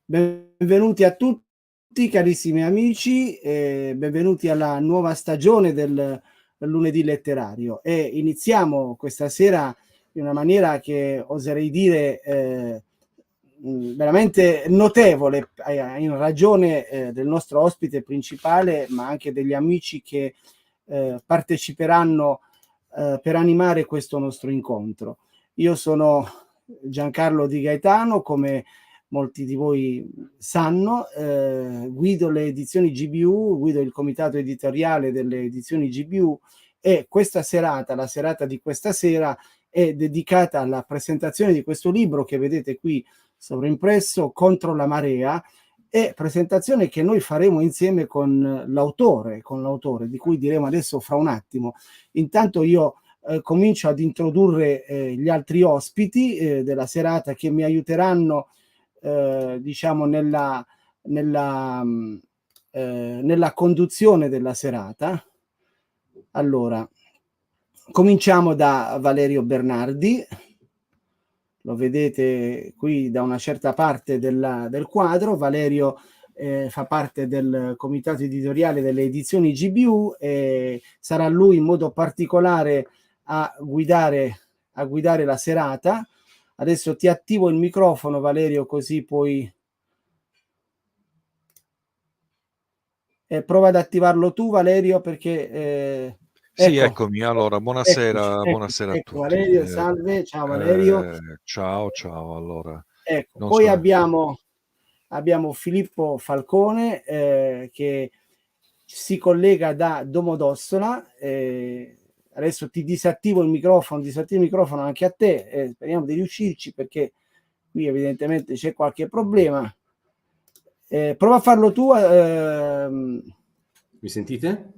Benvenuti a tutti carissimi amici, benvenuti alla nuova stagione del lunedì letterario e iniziamo questa sera in una maniera che oserei dire veramente notevole, in ragione del nostro ospite principale, ma anche degli amici che parteciperanno per animare questo nostro incontro. Io sono Giancarlo Di Gaetano, come molti di voi sanno, guido le edizioni GBU, guido il comitato editoriale delle edizioni GBU e questa serata, la serata di questa sera, è dedicata alla presentazione di questo libro che vedete qui sovraimpresso, Contro la marea, e presentazione che noi faremo insieme con l'autore, di cui diremo adesso fra un attimo. Intanto io comincio ad introdurre gli altri ospiti della serata che mi aiuteranno diciamo nella conduzione della serata. Allora, cominciamo da Valerio Bernardi, lo vedete qui da una certa parte del quadro. Valerio fa parte del comitato editoriale delle edizioni GBU e sarà lui in modo particolare a guidare la serata. Adesso ti attivo il microfono, Valerio, così puoi... prova ad attivarlo tu, Valerio, perché... Sì, eccomi. Allora, buonasera, buonasera a tutti. tutti. Valerio, salve, ciao Valerio. Ciao. Allora, ecco, poi abbiamo Filippo Falcone che si collega da Domodossola. Adesso ti disattivo il microfono anche a te, speriamo di riuscirci perché qui evidentemente c'è qualche problema. Prova a farlo tu. Mi sentite?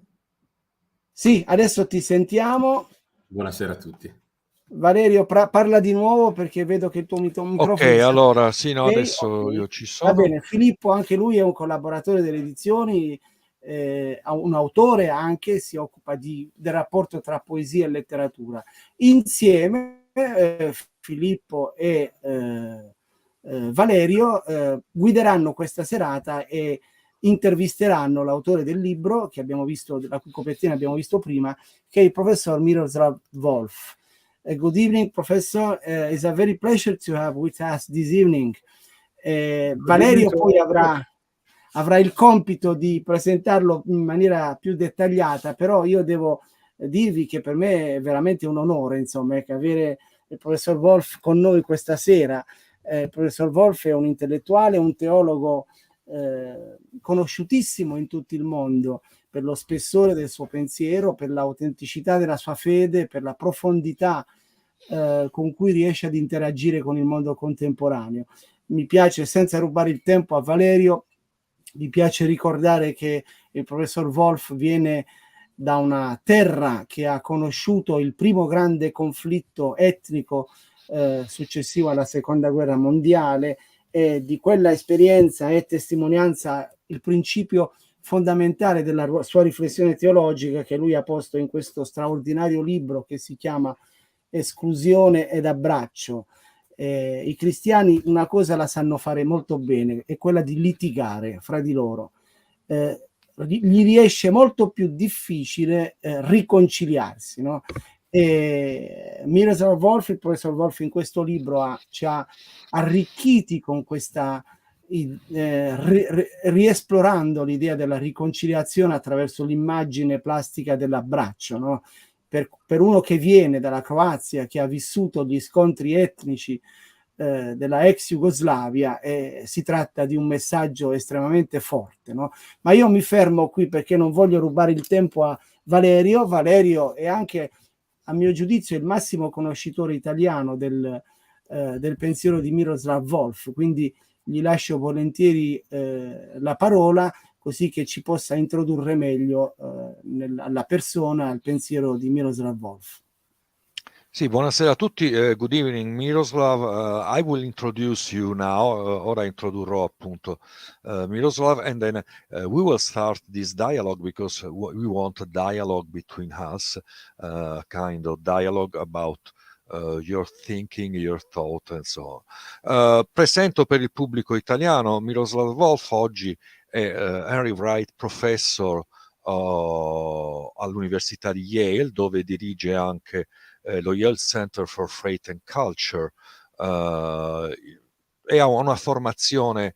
Sì, adesso ti sentiamo. Buonasera a tutti. Valerio, parla di nuovo perché vedo che il tuo microfono... Ok, allora, sì, no, adesso okay. io ci sono. Va bene, Filippo, anche lui è un collaboratore delle edizioni, un autore anche, si occupa del rapporto tra poesia e letteratura. Insieme Filippo e Valerio guideranno questa serata e intervisteranno l'autore del libro che abbiamo visto, la cui copertina abbiamo visto prima, che è il professor Miroslav Volf. Good evening, Professor. It's a very pleasure to have with us this evening. Valerio poi avrà il compito di presentarlo in maniera più dettagliata, però io devo dirvi che per me è veramente un onore, insomma, che avere il professor Volf con noi questa sera. Il professor Volf è un intellettuale, un teologo conosciutissimo in tutto il mondo per lo spessore del suo pensiero, per l'autenticità della sua fede, per la profondità con cui riesce ad interagire con il mondo contemporaneo. Mi piace, senza rubare il tempo a Valerio, mi piace ricordare che il professor Volf viene da una terra che ha conosciuto il primo grande conflitto etnico successivo alla seconda guerra mondiale, e di quella esperienza è testimonianza il principio fondamentale della sua riflessione teologica che lui ha posto in questo straordinario libro che si chiama Esclusione ed abbraccio. I cristiani una cosa la sanno fare molto bene, è quella di litigare fra di loro. Gli riesce molto più difficile riconciliarsi, no? Miroslav Volf, il professor Volf in questo libro ci ha arricchiti con questa riesplorando l'idea della riconciliazione attraverso l'immagine plastica dell'abbraccio, no? Per uno che viene dalla Croazia, che ha vissuto gli scontri etnici della ex Jugoslavia, si tratta di un messaggio estremamente forte, no? Ma io mi fermo qui perché non voglio rubare il tempo a Valerio. Valerio è anche, a mio giudizio, il massimo conoscitore italiano del pensiero di Miroslav Volf, quindi gli lascio volentieri la parola così che ci possa introdurre meglio alla persona, al pensiero di Miroslav Volf. Sì, buonasera a tutti. Good evening, Miroslav. I will introduce you now. Ora introdurrò appunto Miroslav, and then we will start this dialogue because we want a dialogue between us, kind of dialogue about your thinking, your thought, and so on. Presento per il pubblico italiano Miroslav Volf, oggi è Henry Wright Professor all'Università di Yale, dove dirige anche lo Yale Center for Freight and Culture, e ha una formazione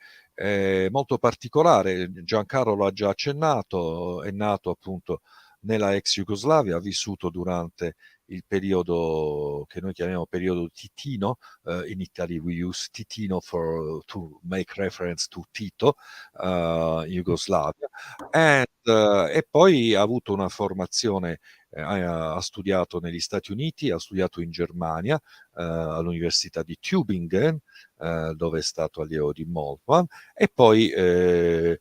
molto particolare. Giancarlo l'ha già accennato, è nato appunto nella ex Jugoslavia, ha vissuto durante il periodo che noi chiamiamo periodo titino. In Italy we use titino to make reference to Tito, in Jugoslavia, e poi ha avuto una formazione, ha studiato negli Stati Uniti, ha studiato in Germania, all'Università di Tübingen, dove è stato allievo di Moltmann, e poi è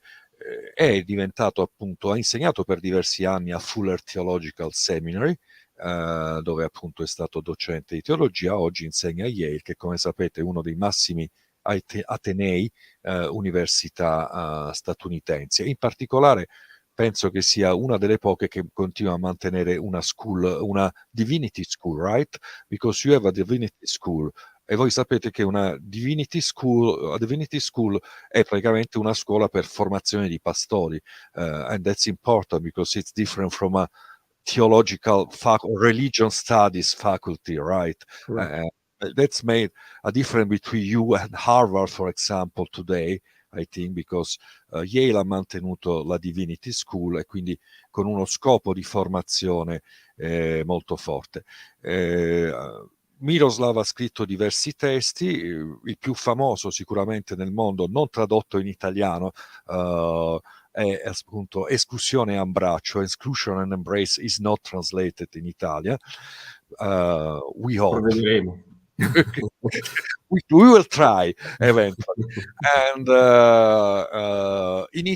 diventato appunto, ha insegnato per diversi anni a Fuller Theological Seminary, dove appunto è stato docente di teologia. Oggi insegna a Yale, che come sapete è uno dei massimi atenei, università statunitense. In particolare penso che sia una delle poche che continua a mantenere una divinity school, right? Because you have a divinity school. E voi sapete che a divinity school è praticamente una scuola per formazione di pastori, and that's important because it's different from a theological religion studies faculty, right? That's made a difference between you and Harvard, for example, today, I think, because Yale ha mantenuto la Divinity School, e quindi con uno scopo di formazione molto forte. Miroslav ha scritto diversi testi, il più famoso sicuramente nel mondo, non tradotto in italiano, è appunto Esclusione e Abbraccio. Exclusion and Embrace is not translated in Italia. We hope. Provvederemo. We will try eventually. And in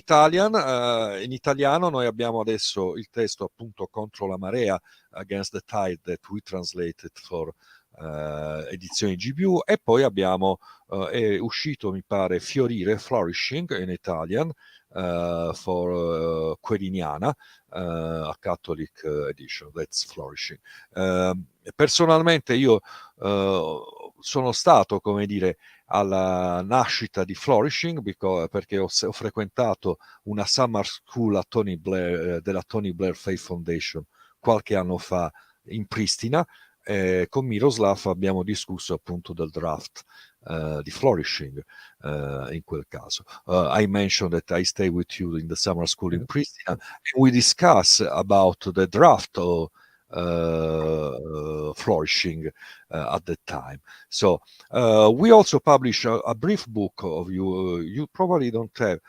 italiano noi abbiamo adesso il testo appunto Contro la marea, Against the Tide, that we translated for edizioni GBU, e poi abbiamo è uscito, mi pare, Fiorire, Flourishing in Italian, for Queriniana, a Catholic edition, that's Flourishing. Personalmente io sono stato, come dire, alla nascita di Flourishing, perché ho frequentato una summer school a Tony Blair, della Tony Blair Faith Foundation qualche anno fa in Pristina. Con Miroslav abbiamo discusso appunto del draft di Flourishing, in quel caso. I mentioned that I stay with you in the summer school in Pristina, and we discuss about the draft of Flourishing at that time. So we also publish a brief book of you. You probably don't have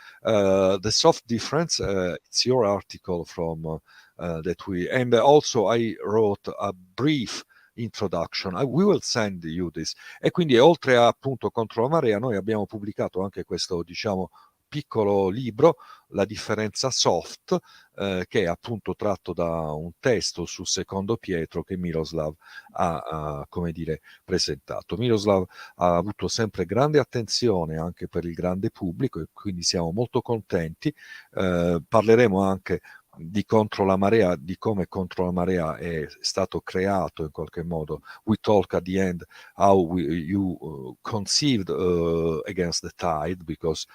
The Soft Difference. It's your article from that we, and also I wrote a brief introduction. We will send you this. E quindi oltre a appunto Contro la marea, noi abbiamo pubblicato anche questo, diciamo, piccolo libro, La differenza soft, che è appunto tratto da un testo su Secondo Pietro che Miroslav ha come dire, presentato. Miroslav ha avuto sempre grande attenzione anche per il grande pubblico, e quindi siamo molto contenti. Parleremo anche di Contro la marea, di come Contro la marea è stato creato in qualche modo. We talk at the end how you conceived Against the Tide, because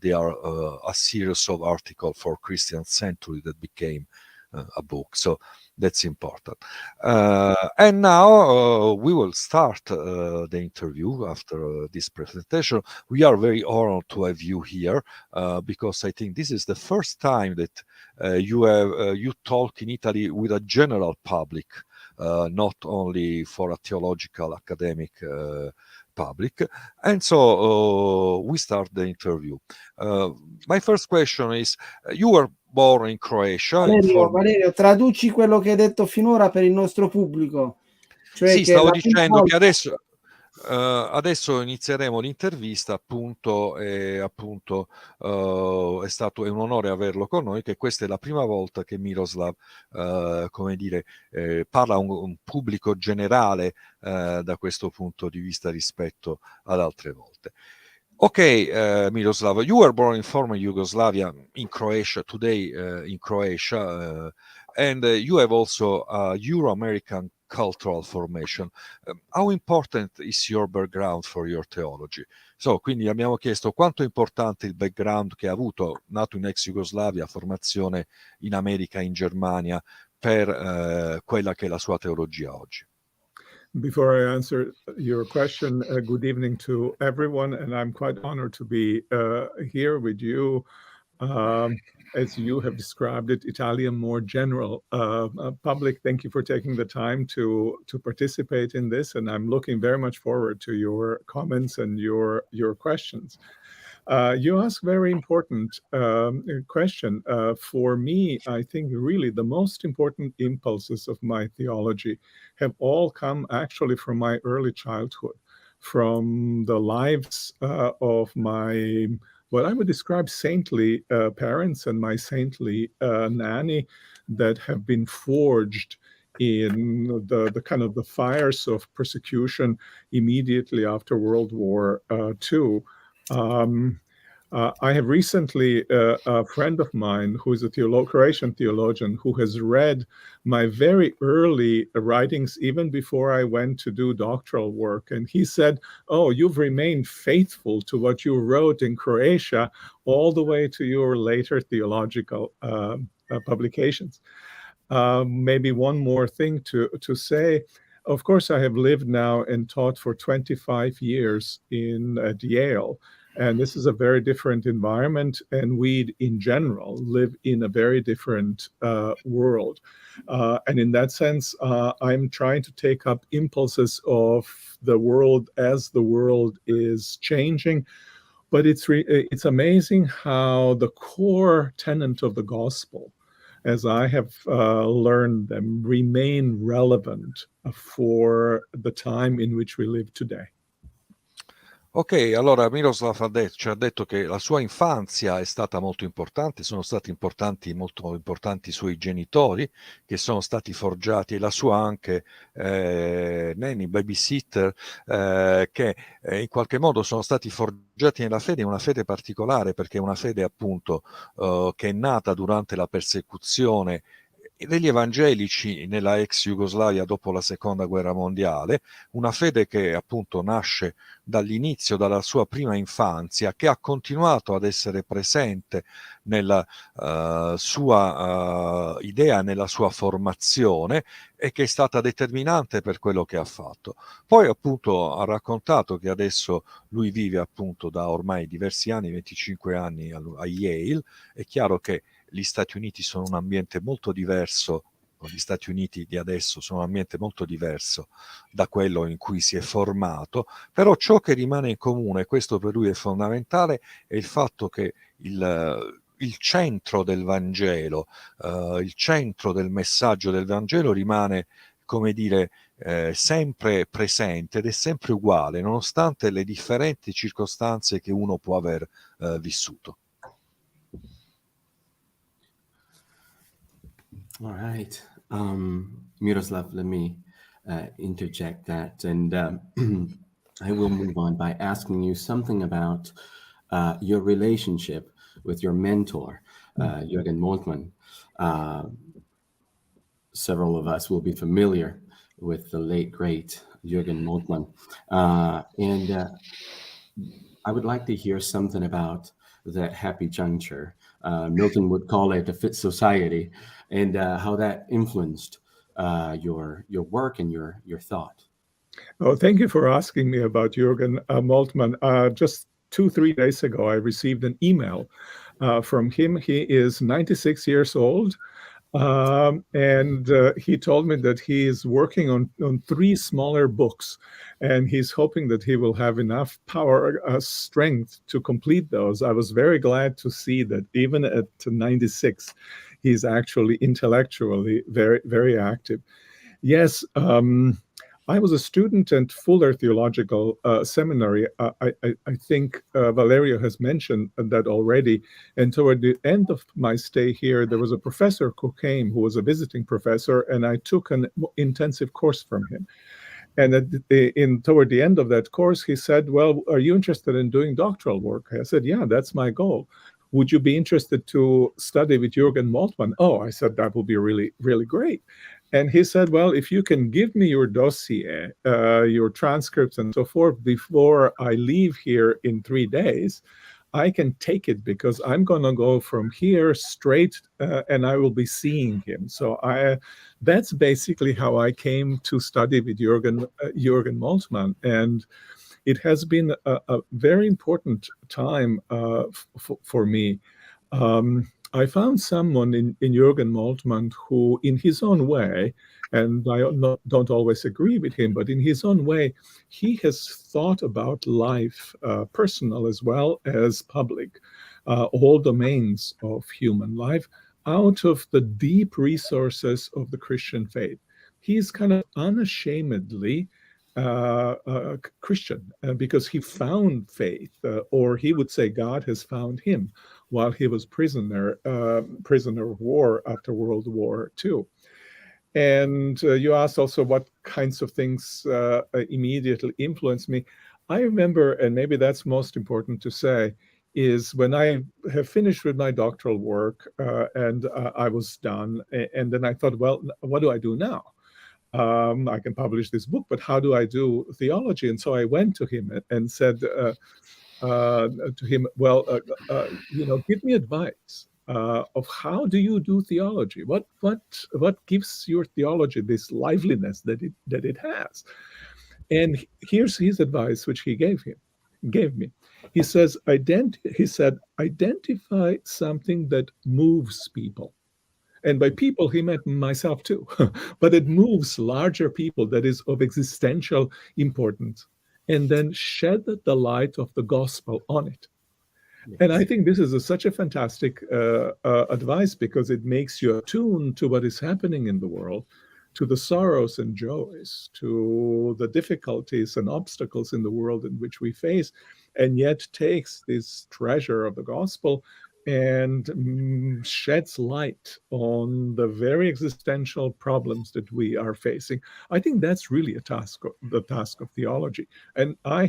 they are a series of articles for Christian Century that became a book. So that's important. And now we will start the interview after this presentation. We are very honored to have you here, because I think this is the first time that you talk in Italy with a general public, not only for a theological academic public. And so we start the interview. My first question is, you were born in Croatia. Valerio, traduci quello che hai detto finora per il nostro pubblico. Cioè sì, che stavo dicendo che adesso inizieremo l'intervista, appunto, e appunto è un onore averlo con noi, che questa è la prima volta che Miroslav, come dire, parla a un pubblico generale da questo punto di vista rispetto ad altre volte. Okay, Miroslav, you were born in former Yugoslavia, in Croatia, today in Croatia, and you have also a Euro-American cultural formation. How important is your background for your theology? So, quindi abbiamo chiesto quanto è importante il background che ha avuto, nato in ex Jugoslavia, formazione in America, in Germania, per quella che è la sua teologia oggi. Before I answer your question, good evening to everyone, and I'm quite honored to be here with you. As you have described it, Italian more general public. Thank you for taking the time to participate in this, and I'm looking very much forward to your comments and your questions. You ask very important question. For me, I think really the most important impulses of my theology have all come actually from my early childhood, from the lives of my, what I would describe saintly parents and my saintly nanny that have been forged in the kind of the fires of persecution immediately after World War II. I have recently a friend of mine who is a Croatian theologian who has read my very early writings even before I went to do doctoral work. And he said, oh, you've remained faithful to what you wrote in Croatia all the way to your later theological publications. Maybe one more thing to say. Of course, I have lived now and taught for 25 years at Yale. And this is a very different environment, and we, in general, live in a very different world. And in that sense, I'm trying to take up impulses of the world as the world is changing. But it's amazing how the core tenet of the gospel, as I have learned them, remain relevant for the time in which we live today. Ok, allora Miroslav ci ha detto che la sua infanzia è stata molto importante, sono stati molto importanti i suoi genitori che sono stati forgiati, e la sua anche nanny, babysitter, che in qualche modo sono stati forgiati nella fede, una fede particolare, perché è una fede appunto che è nata durante la persecuzione degli evangelici nella ex Jugoslavia dopo la seconda guerra mondiale, una fede che appunto nasce dall'inizio, dalla sua prima infanzia, che ha continuato ad essere presente nella sua idea, nella sua formazione, e che è stata determinante per quello che ha fatto. Poi appunto ha raccontato che adesso lui vive appunto da ormai diversi anni, 25 anni a Yale. È chiaro che gli Stati Uniti sono un ambiente molto diverso, gli Stati Uniti di adesso sono un ambiente molto diverso da quello in cui si è formato, però ciò che rimane in comune, questo per lui è fondamentale, è il fatto che il centro del Vangelo, il centro del messaggio del Vangelo rimane, come dire, sempre presente ed è sempre uguale, nonostante le differenti circostanze che uno può aver vissuto. All right. Miroslav, let me interject that, and I will move on by asking you something about your relationship with your mentor, Jürgen Moltmann. Several of us will be familiar with the late, great Jürgen Moltmann. And I would like to hear something about that happy juncture. Milton would call it a fit society, and how that influenced your work and your thought. Oh, thank you for asking me about Jürgen Moltmann. Just 2-3 days ago, I received an email from him. He is 96 years old. And he told me that he is working on 3 smaller books, and he's hoping that he will have enough power, strength to complete those. I was very glad to see that even at 96, he's actually intellectually very, very active. Yes, I was a student at Fuller Theological Seminary. I think Valerio has mentioned that already. And toward the end of my stay here, there was a professor who came, who was a visiting professor, and I took an intensive course from him. And toward the end of that course, he said, well, are you interested in doing doctoral work? I said, yeah, that's my goal. Would you be interested to study with Jürgen Moltmann? Oh, I said, that would be really, really great. And he said, well, if you can give me your dossier, your transcripts and so forth before I leave here in 3 days, I can take it, because I'm going to go from here straight and I will be seeing him. So that's basically how I came to study with Jürgen Moltmann. And it has been a very important time for me. I found someone in Jürgen Moltmann who, in his own way, and I don't always agree with him, but in his own way, he has thought about life, personal as well as public, all domains of human life, out of the deep resources of the Christian faith. He's kind of unashamedly Christian, because he found faith, or he would say God has found him while he was prisoner of war after World War II. And you asked also what kinds of things immediately influenced me. I remember, and maybe that's most important to say, is when I have finished with my doctoral work and I was done, and then I thought, well, what do I do now? I can publish this book, but how do I do theology? And so I went to him and said to him, well, give me advice of how do you do theology? What gives your theology this liveliness that it has? And here's his advice, which he gave me. He said, identify something that moves people. And by people, he meant myself too. But it moves larger people, that is of existential importance, and then shed the light of the gospel on it. Yes. And I think this is such a fantastic advice, because it makes you attuned to what is happening in the world, to the sorrows and joys, to the difficulties and obstacles in the world in which we face, and yet takes this treasure of the gospel and sheds light on the very existential problems that we are facing. I think that's really the task of theology. And I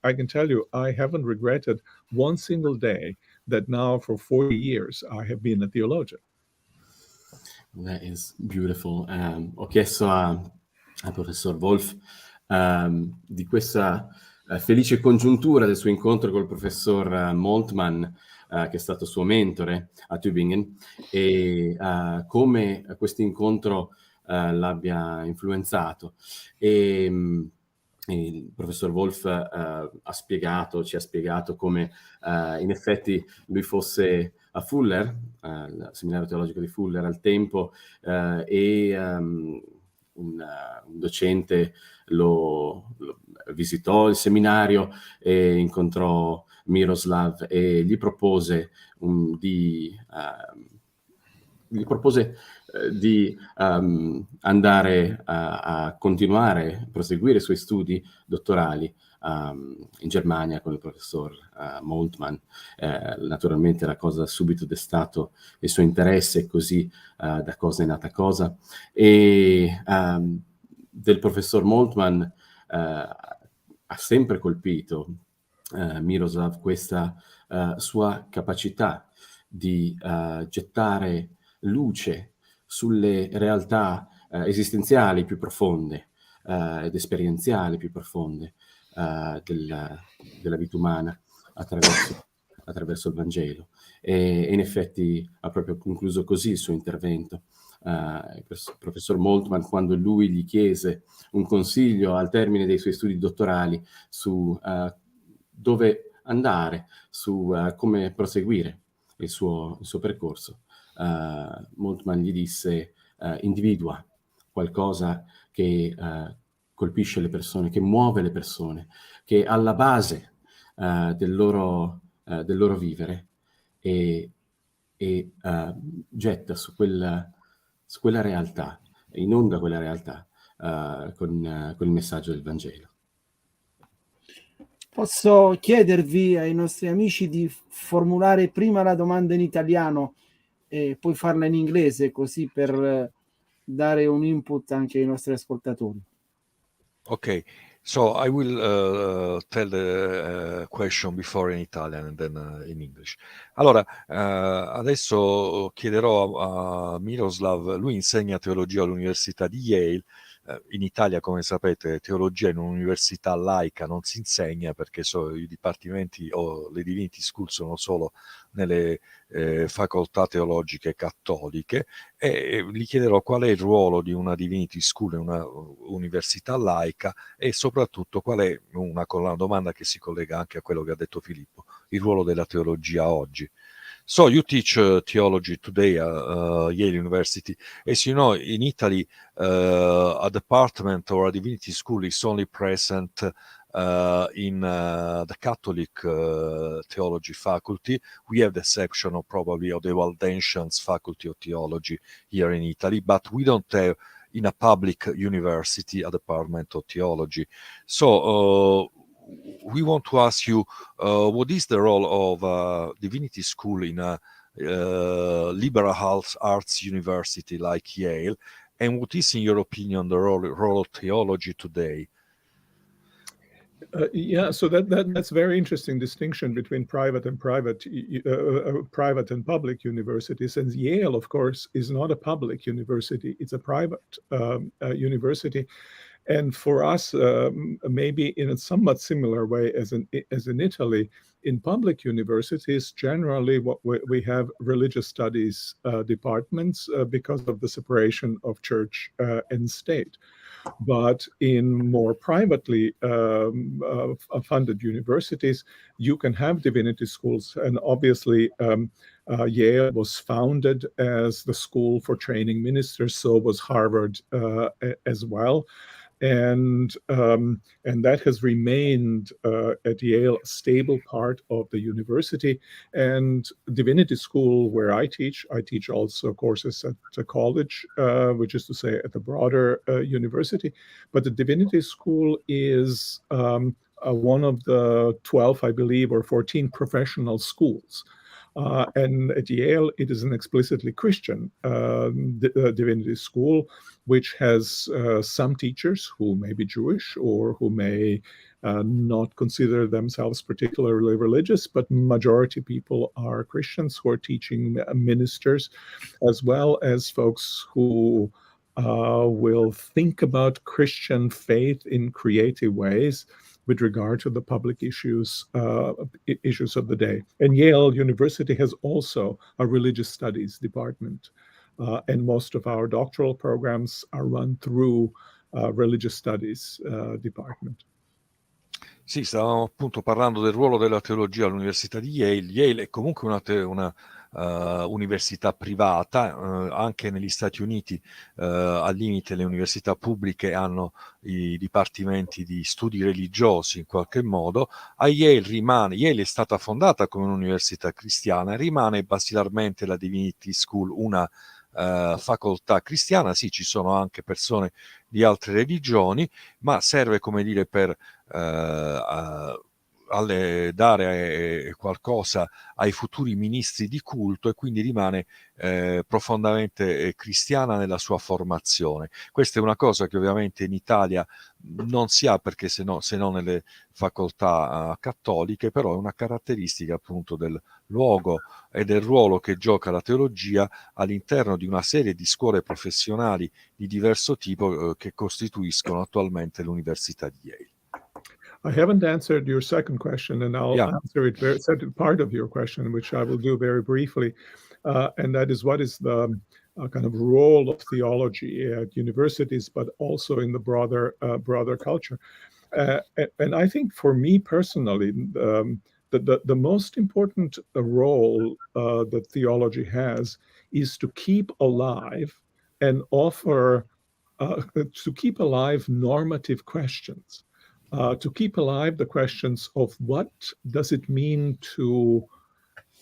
can tell you, I haven't regretted one single day that now for 40 years I have been a theologian. That is beautiful. Ho chiesto al professor Volf di questa felice congiuntura del suo incontro col professor Moltmann, che è stato suo mentore a Tübingen, e come questo incontro l'abbia influenzato. E il professor Volf ci ha spiegato come in effetti lui fosse a Fuller, al seminario teologico di Fuller al tempo, e un docente lo visitò il seminario e incontrò Miroslav e gli propose di andare a continuare, proseguire i suoi studi dottorali in Germania con il professor Moltmann. Naturalmente la cosa ha subito destato il suo interesse, e così da cosa è nata cosa. E del professor Moltmann ha sempre colpito Miroslav questa sua capacità di gettare luce sulle realtà esistenziali più profonde ed esperienziali più profonde della vita umana attraverso il Vangelo. E in effetti ha proprio concluso così il suo intervento. Il professor Moltmann, quando lui gli chiese un consiglio al termine dei suoi studi dottorali su dove andare, su come proseguire il suo percorso, Moltmann gli disse: individua qualcosa che colpisce le persone, che muove le persone, che è alla base del loro vivere, e getta su quella realtà, inonda quella realtà con il messaggio del Vangelo. Posso chiedervi ai nostri amici di formulare prima la domanda in italiano e poi farla in inglese, così per dare un input anche ai nostri ascoltatori. Okay, So I will tell the question before in Italian and then in English. Allora, adesso chiederò a Miroslav, lui insegna teologia all'Università di Yale. In Italia, come sapete, teologia in un'università laica non si insegna perché i dipartimenti o le divinity school sono solo nelle facoltà teologiche cattoliche, e gli chiederò qual è il ruolo di una divinity school in una università laica e soprattutto qual è una domanda che si collega anche a quello che ha detto Filippo, il ruolo della teologia oggi. So you teach theology today at Yale University. As you know, in Italy, a department or a divinity school is only present in the Catholic theology faculty. We have the exception of probably of the Waldensians faculty of theology here in Italy, but we don't have in a public university a department of theology. So we want to ask you, what is the role of divinity school in a liberal arts university like Yale, and what is, in your opinion, the role of theology today? Yeah, so that's very interesting distinction between private and private and public universities. And Yale, of course, is not a public university; it's a private university. And for us, maybe in a somewhat similar way as in Italy, in public universities, generally what we have religious studies departments because of the separation of church and state. But in more privately funded universities, you can have divinity schools. And obviously, Yale was founded as the school for training ministers, so was Harvard as well. And that has remained at Yale a stable part of the university. And divinity school, where I teach also courses at the college, which is to say at the broader university. But the divinity school is one of the 12, I believe, or 14 professional schools. And at Yale, it is an explicitly Christian divinity school, which has some teachers who may be Jewish or who may not consider themselves particularly religious, but majority people are Christians who are teaching ministers, as well as folks who will think about Christian faith in creative ways with regard to the public issues of the day. And Yale University has also a religious studies department. And most of our doctoral programs are run through religious studies department. Sì, stavamo appunto parlando del ruolo della teologia all'Università di Yale. Yale è comunque una università privata, anche negli Stati Uniti al limite le università pubbliche hanno i dipartimenti di studi religiosi in qualche modo. A Yale è stata fondata come un'università cristiana, rimane basilarmente la Divinity School una facoltà cristiana. Sì, ci sono anche persone di altre religioni, ma serve, come dire, per dare qualcosa ai futuri ministri di culto, e quindi rimane profondamente cristiana nella sua formazione. Questa è una cosa che ovviamente in Italia non si ha, perché se no nelle facoltà cattoliche, però è una caratteristica appunto del luogo e del ruolo che gioca la teologia all'interno di una serie di scuole professionali di diverso tipo che costituiscono attualmente l'Università di Yale. I haven't answered your second question, and I'll answer it second part of your question, which I will do very briefly. And that is, what is the kind of role of theology at universities, but also in the broader culture? And I think for me personally, the most important role that theology has is to keep alive and offer, to keep alive normative questions. To keep alive the questions of what does it mean to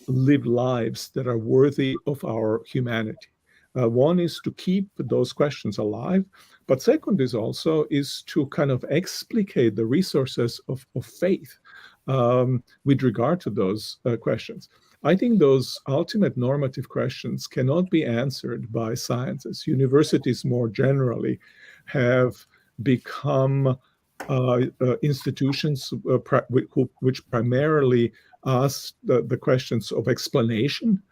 live lives that are worthy of our humanity. One is to keep those questions alive, but second is to kind of explicate the resources of faith with regard to those questions. I think those ultimate normative questions cannot be answered by sciences. Universities more generally have become institutions which primarily ask the questions of explanation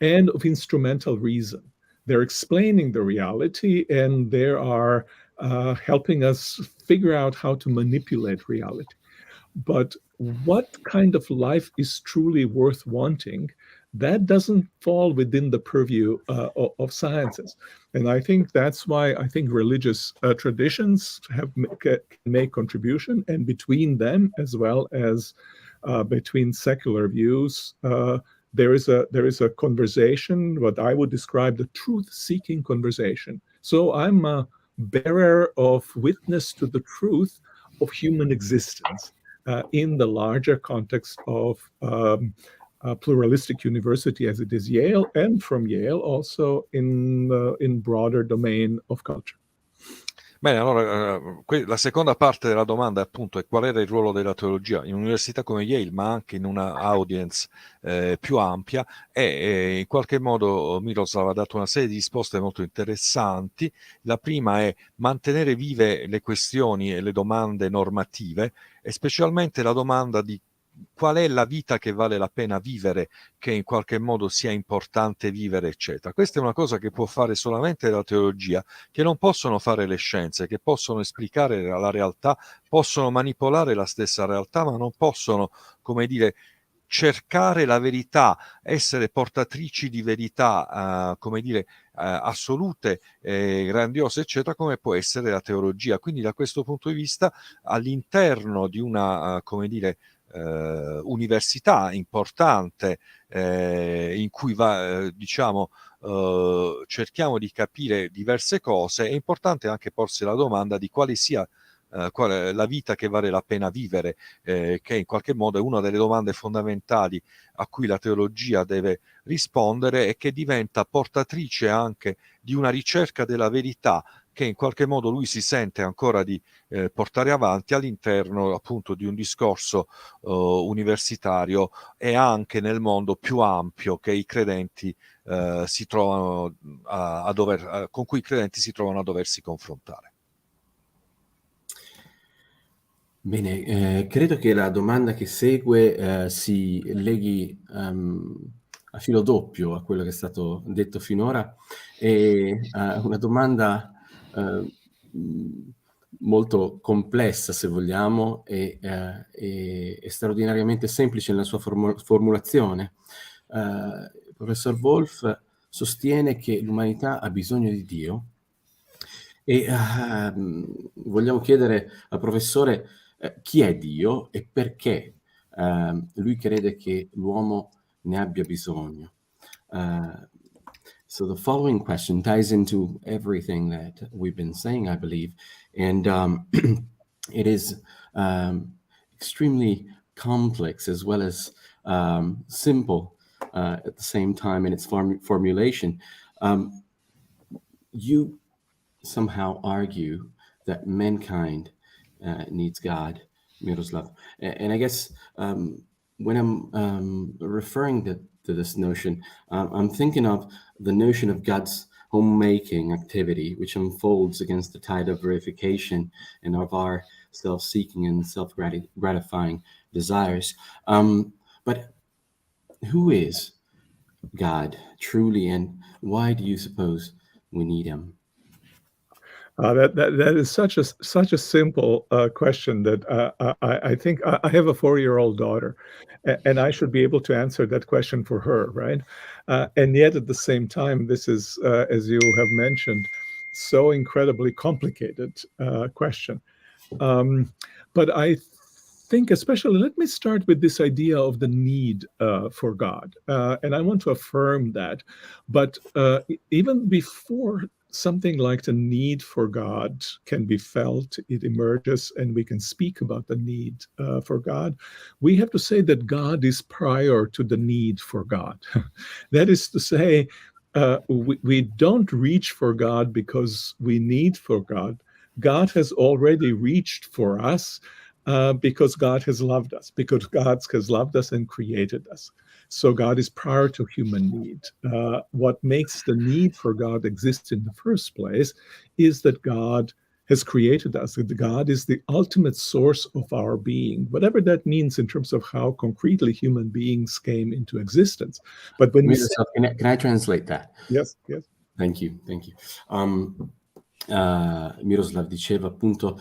and of instrumental reason. They're explaining the reality, and they are helping us figure out how to manipulate reality. But what kind of life is truly worth wanting, that doesn't fall within the purview of sciences. And I think that's why I think religious traditions can make contribution, and between them, as well as between secular views, there is a conversation, what I would describe the truth-seeking conversation. So I'm a bearer of witness to the truth of human existence in the larger context of a pluralistic university as it is Yale, and from Yale also in broader domain of culture. Bene, allora la seconda parte della domanda appunto è qual era il ruolo della teologia in un'università come Yale, ma anche in una audience più ampia, e in qualche modo Miroslav ha dato una serie di risposte molto interessanti. La prima è mantenere vive le questioni e le domande normative, e specialmente la domanda di qual è la vita che vale la pena vivere, che in qualche modo sia importante vivere, eccetera. Questa è una cosa che può fare solamente la teologia, che non possono fare le scienze, che possono esplicare la realtà, possono manipolare la stessa realtà, ma non possono, come dire, cercare la verità, essere portatrici di verità, come dire, assolute, grandiose, eccetera, come può essere la teologia. Quindi da questo punto di vista, all'interno di una, come dire, università importante in cui diciamo cerchiamo di capire diverse cose, è importante anche porsi la domanda di quale sia la vita che vale la pena vivere, che in qualche modo è una delle domande fondamentali a cui la teologia deve rispondere, e che diventa portatrice anche di una ricerca della verità che in qualche modo lui si sente ancora di portare avanti all'interno appunto di un discorso universitario, e anche nel mondo più ampio che i credenti si trovano con cui i credenti si trovano a doversi confrontare. Bene, credo che la domanda che segue si leghi a filo doppio a quello che è stato detto finora. È una domanda molto complessa, se vogliamo, e straordinariamente semplice nella sua formulazione. Il professor Volf sostiene che l'umanità ha bisogno di Dio, e vogliamo chiedere al professore chi è Dio e perché lui crede che l'uomo ne abbia bisogno. So the following question ties into everything that we've been saying, I believe, and it is extremely complex as well as simple at the same time in its formulation. You somehow argue that mankind needs God, Miroslav. And I guess when I'm referring to this notion, I'm thinking of the notion of God's homemaking activity, which unfolds against the tide of verification and of our self-seeking and self-gratifying desires. But who is God truly, and why do you suppose we need him? That is such a simple question that I think I have a 4-year-old daughter, and I should be able to answer that question for her, right? And yet at the same time, this is, as you have mentioned, so incredibly complicated question. But I think especially, let me start with this idea of the need for God. And I want to affirm that. But even before something like the need for God can be felt, it emerges, and we can speak about the need for God, we have to say that God is prior to the need for God. That is to say, we don't reach for God because we need for God. God has already reached for us because God has loved us, because God has loved us and created us. So God is prior to human need. What makes the need for God exist in the first place is that God has created us. That God is the ultimate source of our being, whatever that means in terms of how concretely human beings came into existence. But when Miroslav, can I translate that? Yes. Thank you. Miroslav diceva appunto,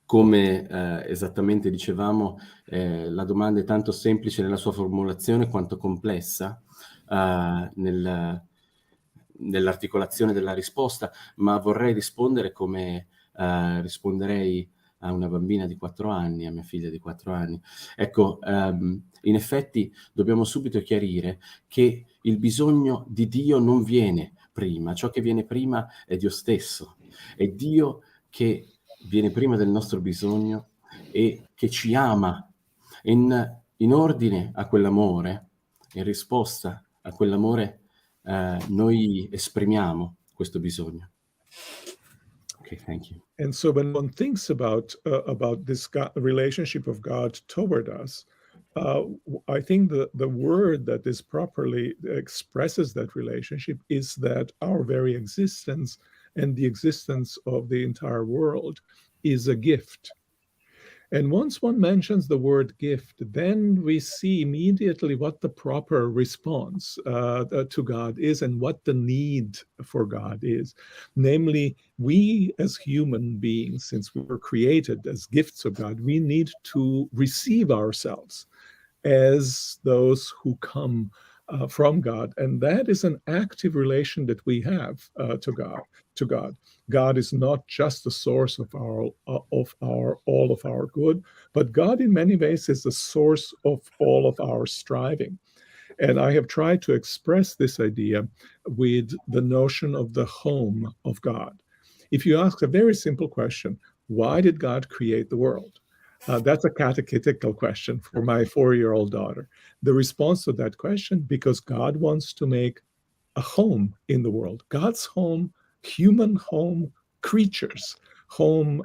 come esattamente dicevamo, la domanda è tanto semplice nella sua formulazione quanto complessa nell'articolazione della risposta, ma vorrei rispondere come risponderei a una bambina di 4 anni, a mia figlia di 4 anni. Ecco, in effetti dobbiamo subito chiarire che il bisogno di Dio non viene prima, ciò che viene prima è Dio stesso, è Dio che viene prima del nostro bisogno e che ci ama. In ordine a quell'amore, in risposta a quell'amore, noi esprimiamo questo bisogno. Okay, thank you. And so when one thinks about this relationship of God toward us, I think the word that is properly expresses that relationship is that our very existence and the existence of the entire world is a gift. And once one mentions the word gift, then we see immediately what the proper response to God is and what the need for God is. Namely, we as human beings, since we were created as gifts of God, we need to receive ourselves as those who come from God. And that is an active relation that we have to God. God is not just the source of all of our good, but God in many ways is the source of all of our striving. And I have tried to express this idea with the notion of the home of God. If you ask a very simple question, why did God create the world? That's a catechetical question for my 4-year-old daughter. The response to that question, because God wants to make a home in the world. God's home, human home, creatures home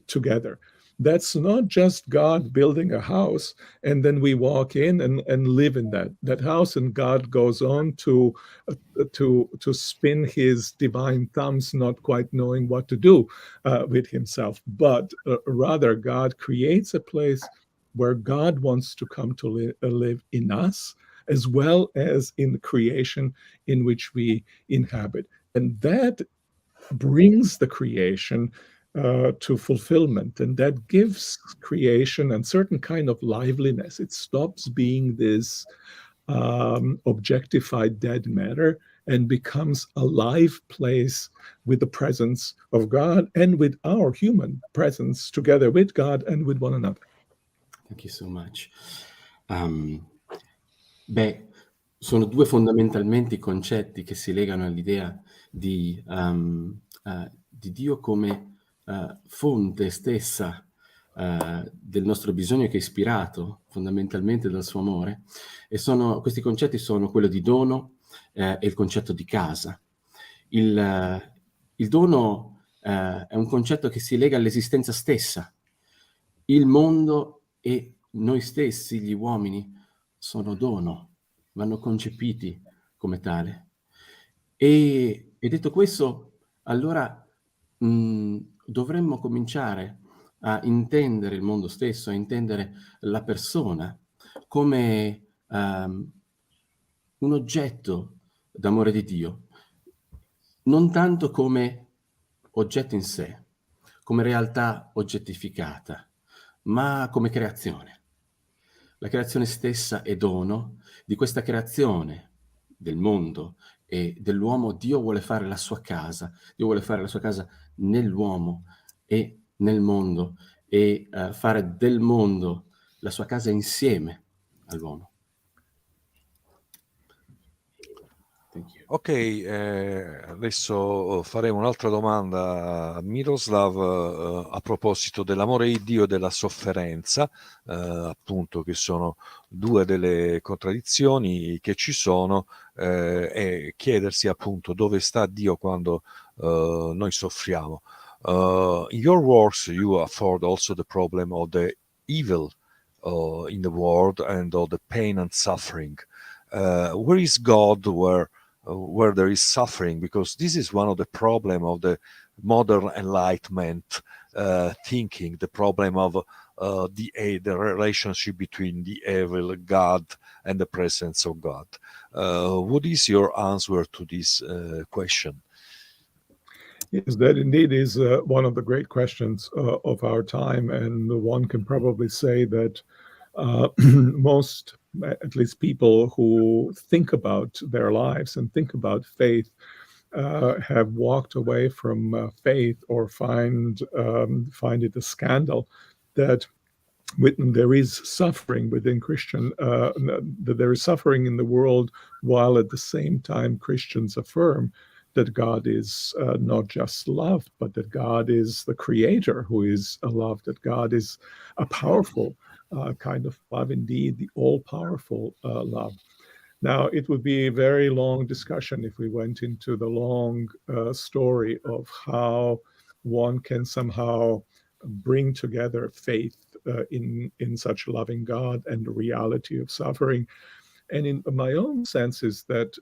together. That's not just God building a house and then we walk in and live in that house, and God goes on to spin his divine thumbs, not quite knowing what to do with himself. But rather, God creates a place where God wants to come to live in us, as well as in the creation in which we inhabit. And that brings the creation to fulfillment, and that gives creation a certain kind of liveliness. It stops being this objectified dead matter and becomes a live place with the presence of God and with our human presence together with God and with one another. Thank you so much. Sono due fondamentalmente i concetti che si legano all'idea di Dio come fonte stessa del nostro bisogno, che è ispirato fondamentalmente dal suo amore, e questi concetti sono quello di dono e il concetto di casa. Il dono è un concetto che si lega all'esistenza stessa. Il mondo e noi stessi, gli uomini, sono dono, vanno concepiti come tale. E detto questo, allora dovremmo cominciare a intendere il mondo stesso, a intendere la persona come un oggetto d'amore di Dio, non tanto come oggetto in sé, come realtà oggettificata, ma come creazione. La creazione stessa è dono. Di questa creazione del mondo e dell'uomo Dio vuole fare la sua casa. Dio vuole fare la sua casa nell'uomo e nel mondo, e fare del mondo la sua casa insieme all'uomo. Ok, adesso faremo un'altra domanda a Miroslav a proposito dell'amore di Dio e della sofferenza, appunto, che sono due delle contraddizioni che ci sono, e chiedersi appunto dove sta Dio quando noi soffriamo. In your works you afford also the problem of the evil in the world and of the pain and suffering. Where is God where there is suffering? Because this is one of the problem of the modern enlightenment thinking, the problem of the relationship between the evil God and the presence of God. What is your answer to this question? Yes, that indeed is one of the great questions of our time, and one can probably say that most, at least people who think about their lives and think about faith, have walked away from faith, or find it a scandal that there is suffering within that there is suffering in the world, while at the same time Christians affirm that God is not just love, but that God is the creator who is a love, that God is a powerful kind of love, indeed, the all-powerful love. Now, it would be a very long discussion if we went into the long story of how one can somehow bring together faith in such a loving God and the reality of suffering. And in my own sense is that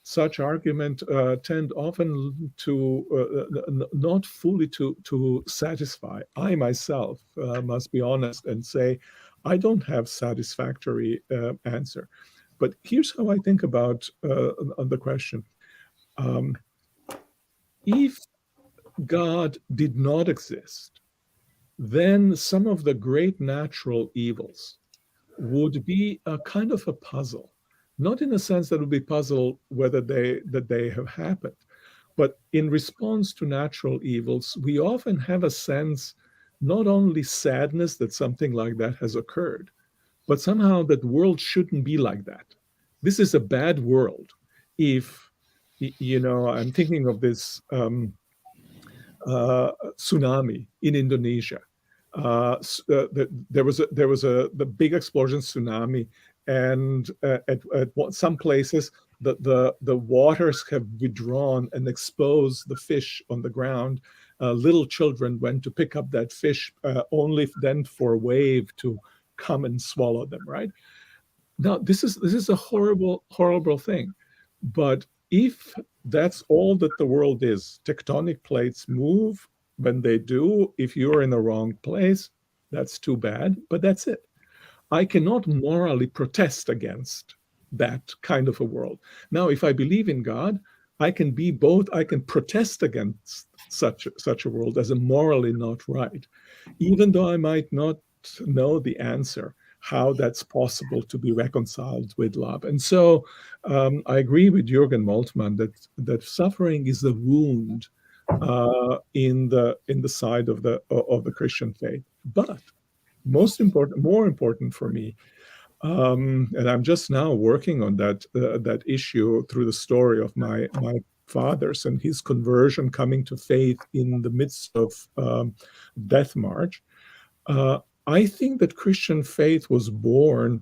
such argument tend often to not fully to satisfy. I myself must be honest and say, I don't have satisfactory answer. But here's how I think about the question. If God did not exist, then some of the great natural evils would be a kind of a puzzle, not in the sense that it would be puzzle whether they have happened, but in response to natural evils, we often have a sense, not only sadness that something like that has occurred, but somehow that world shouldn't be like that. This is a bad world. If, I'm thinking of this tsunami in Indonesia. There was the big explosion tsunami, and at some places the waters have withdrawn and exposed the fish on the ground. Little children went to pick up that fish, only then for a wave to come and swallow them. Right now, this is a horrible thing, but if that's all that the world is, tectonic plates move. When they do, if you're in the wrong place, that's too bad, but that's it. I cannot morally protest against that kind of a world. Now, if I believe in God, I can be both. I can protest against such a world as a morally not right, even though I might not know the answer, how that's possible to be reconciled with love. And so I agree with Jürgen Moltmann that suffering is a wound in the side of the Christian faith. But more important for me, and I'm just now working on that issue through the story of my father's and his conversion, coming to faith in the midst of death march. I think that Christian faith was born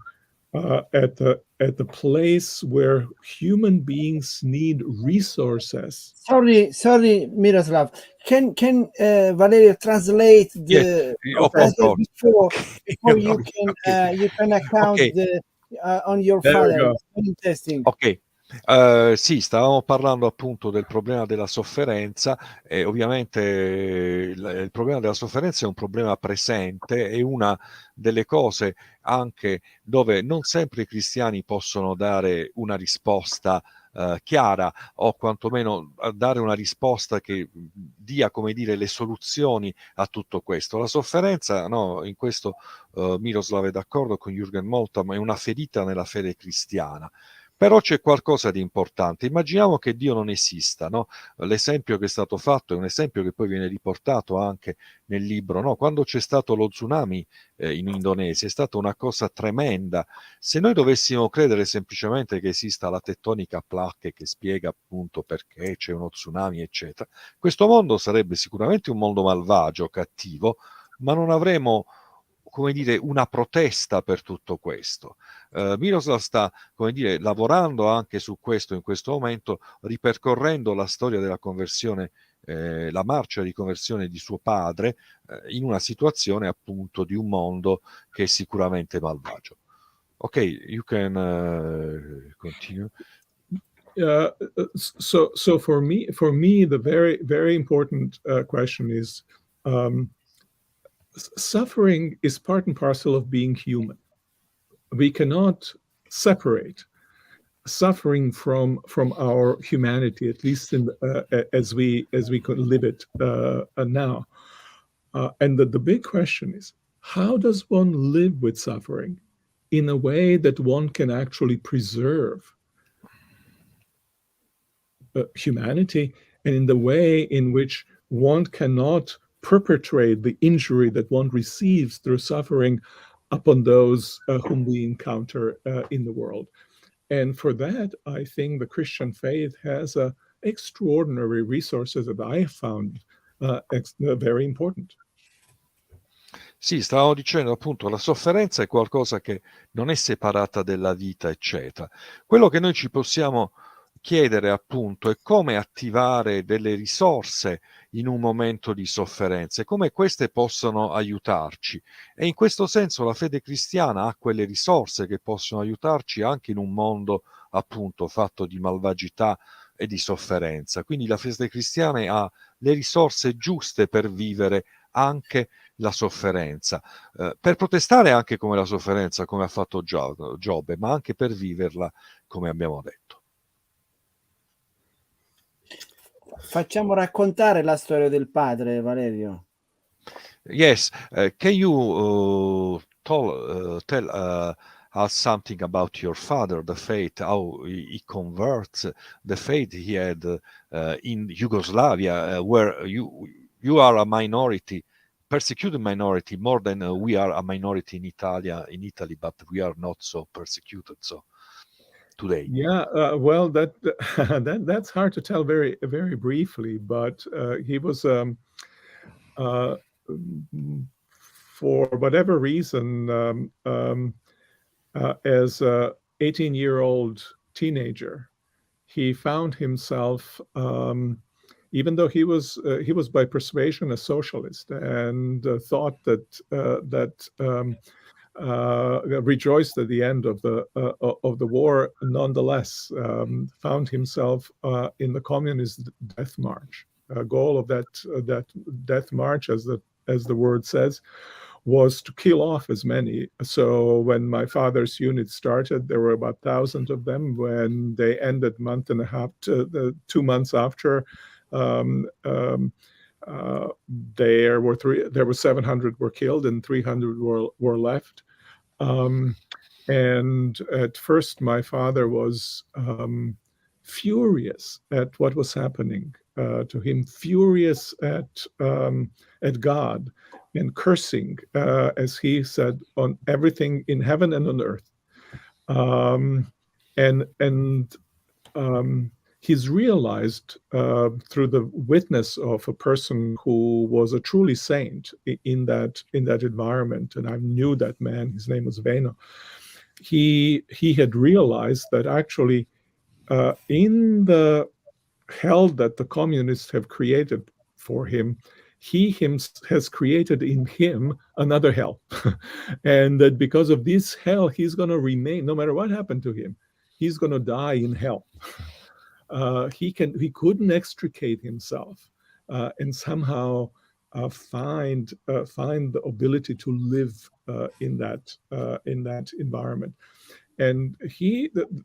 at the place where human beings need resources. Sorry, Miroslav. Can Valerio translate the before you can account on your father? Interesting. Ok. Sì, stavamo parlando appunto del problema della sofferenza, e ovviamente il problema della sofferenza è un problema presente, è una delle cose anche dove non sempre i cristiani possono dare una risposta chiara, o quantomeno dare una risposta che dia, come dire, le soluzioni a tutto questo. La sofferenza, no, in questo Miroslav è d'accordo con Jürgen Moltmann, è una ferita nella fede cristiana. Però c'è qualcosa di importante. Immaginiamo che Dio non esista, no? L'esempio che è stato fatto è un esempio che poi viene riportato anche nel libro, no? Quando c'è stato lo tsunami in Indonesia, è stata una cosa tremenda. Se noi dovessimo credere semplicemente che esista la tettonica a placche che spiega appunto perché c'è uno tsunami, eccetera, questo mondo sarebbe sicuramente un mondo malvagio, cattivo, ma non avremo, come dire, una protesta per tutto questo. Miroslav sta, come dire, lavorando anche su questo in questo momento, ripercorrendo la storia della conversione, la marcia di conversione di suo padre, in una situazione appunto di un mondo che è sicuramente malvagio. Ok, you can continue. So for me, the very, very important question is, suffering is part and parcel of being human. We cannot separate suffering from our humanity, at least as we could live it now. And the big question is, how does one live with suffering in a way that one can actually preserve humanity, and in the way in which one cannot perpetrate the injury that one receives through suffering upon those whom we encounter in the world. And for that, I think the Christian faith has extraordinary resources that I have found very important. Sì, stavamo dicendo appunto la sofferenza è qualcosa che non è separata dalla vita, eccetera. Quello che noi ci possiamo chiedere appunto è come attivare delle risorse in un momento di sofferenza e come queste possono aiutarci. E in questo senso la fede cristiana ha quelle risorse che possono aiutarci anche in un mondo appunto fatto di malvagità e di sofferenza. Quindi la fede cristiana ha le risorse giuste per vivere anche la sofferenza, per protestare anche come la sofferenza, come ha fatto Giobbe, ma anche per viverla, come abbiamo detto. Facciamo raccontare la storia del padre, Valerio. Yes, can you tell us something about your father, the faith, how he converts, the faith he had in Yugoslavia, where you are a minority, persecuted minority, more than we are a minority in Italy, but we are not so persecuted. So today, yeah, well, that's hard to tell very, very briefly. But he was, for whatever reason, as a 18-year-old teenager, he found himself, even though he was by persuasion a socialist and thought that rejoiced at the end of the war, nonetheless found himself in the communist death march. Goal of that death march, as the word says, was to kill off as many. So when my father's unit started, there were about 1,000 of them. When they ended, month and a half to 2 months after, there were 700 were killed and 300 were left. And at first, my father was furious at what was happening to him, furious at God, and cursing, as he said, on everything in heaven and on earth. He's realized through the witness of a person who was a truly saint in that environment, and I knew that man. His name was Veno. He had realized that actually in the hell that the communists have created for him, he has created in him another hell. And that because of this hell, he's going to remain, no matter what happened to him, he's going to die in hell. He couldn't extricate himself and somehow find the ability to live in that environment. And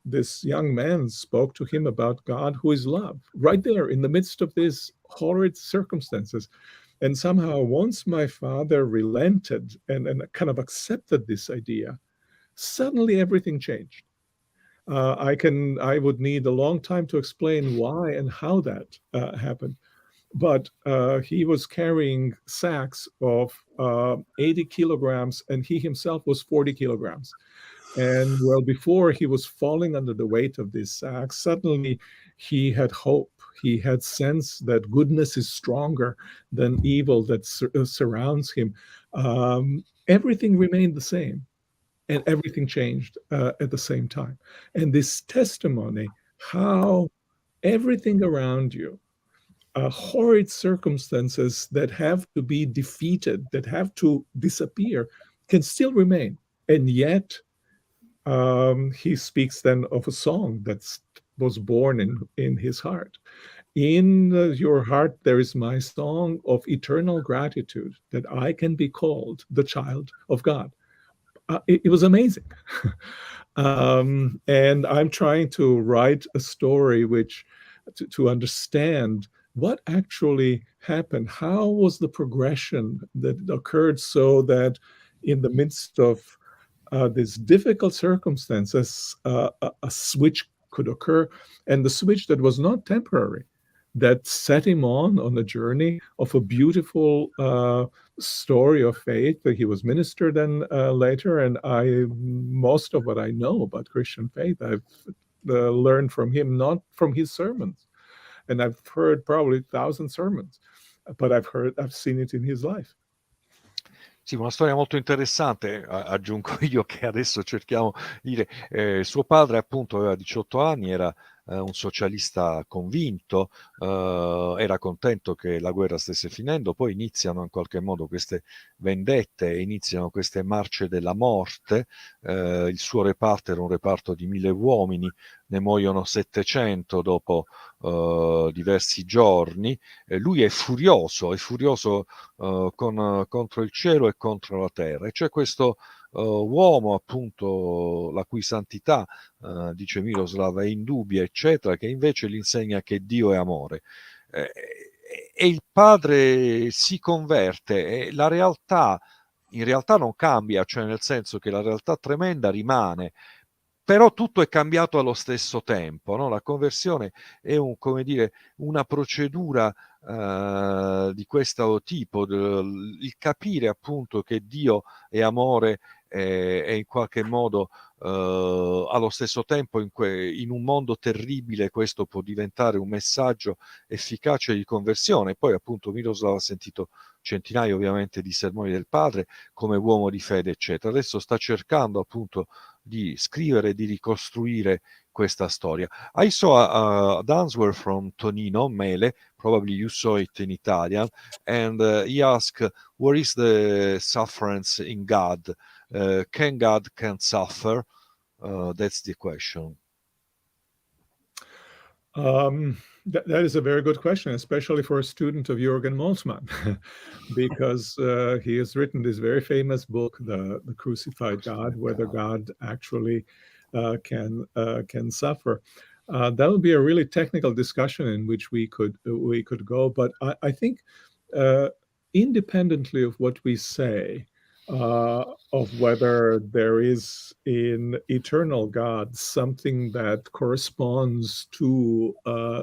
this young man spoke to him about God, who is love, right there in the midst of these horrid circumstances. And somehow, once my father relented and kind of accepted this idea, suddenly everything changed. I would need a long time to explain why and how that happened. But he was carrying sacks of 80 kilograms, and he himself was 40 kilograms. And well, before he was falling under the weight of these sacks, suddenly he had hope. He had sense that goodness is stronger than evil that surrounds him. Everything remained the same, and everything changed at the same time. And this testimony, how everything around you, horrid circumstances that have to be defeated, that have to disappear, can still remain. And yet, he speaks then of a song that's was born in his heart. In your heart, there is my song of eternal gratitude that I can be called the child of God. It was amazing. And I'm trying to write a story which to understand what actually happened. How was the progression that occurred so that in the midst of these difficult circumstances, a switch could occur, and the switch that was not temporary, that set him on a journey of a beautiful story of faith. That he was minister then later, and most of what I know about Christian faith, I've learned from him, not from his sermons. And I've heard probably 1,000 sermons, but I've seen it in his life. Sì, una storia molto interessante, aggiungo io, che adesso cerchiamo di dire. Suo padre appunto aveva 18 anni, era un socialista convinto, era contento che la guerra stesse finendo, poi iniziano in qualche modo queste vendette, iniziano queste marce della morte. Il suo reparto era un reparto di 1.000 uomini, ne muoiono 700 dopo diversi giorni. Lui è furioso contro il cielo e contro la terra, e c'è questo uomo appunto la cui santità, dice Miroslav, è indubbia, eccetera, che invece gli insegna che Dio è amore. E il padre si converte, e la realtà in realtà non cambia, cioè nel senso che la realtà tremenda rimane, però tutto è cambiato allo stesso tempo, no? La conversione è come dire, una procedura di questo tipo, il capire appunto che Dio è amore e in qualche modo allo stesso tempo in un mondo terribile questo può diventare un messaggio efficace di conversione. Poi appunto Miroslav ha sentito centinaia ovviamente di sermoni del padre come uomo di fede, eccetera. Adesso sta cercando appunto di scrivere, di ricostruire questa storia. I saw an answer from Tonino Mele, probably you saw it in Italian, and he asked, where is the sufferance in God? Can God suffer? That's the question. That is a very good question, especially for a student of Jürgen Moltmann, because he has written this very famous book, The Crucified God, whether God actually can suffer. That would be a really technical discussion in which we could go. But I think independently of what we say, of whether there is in eternal God something that corresponds to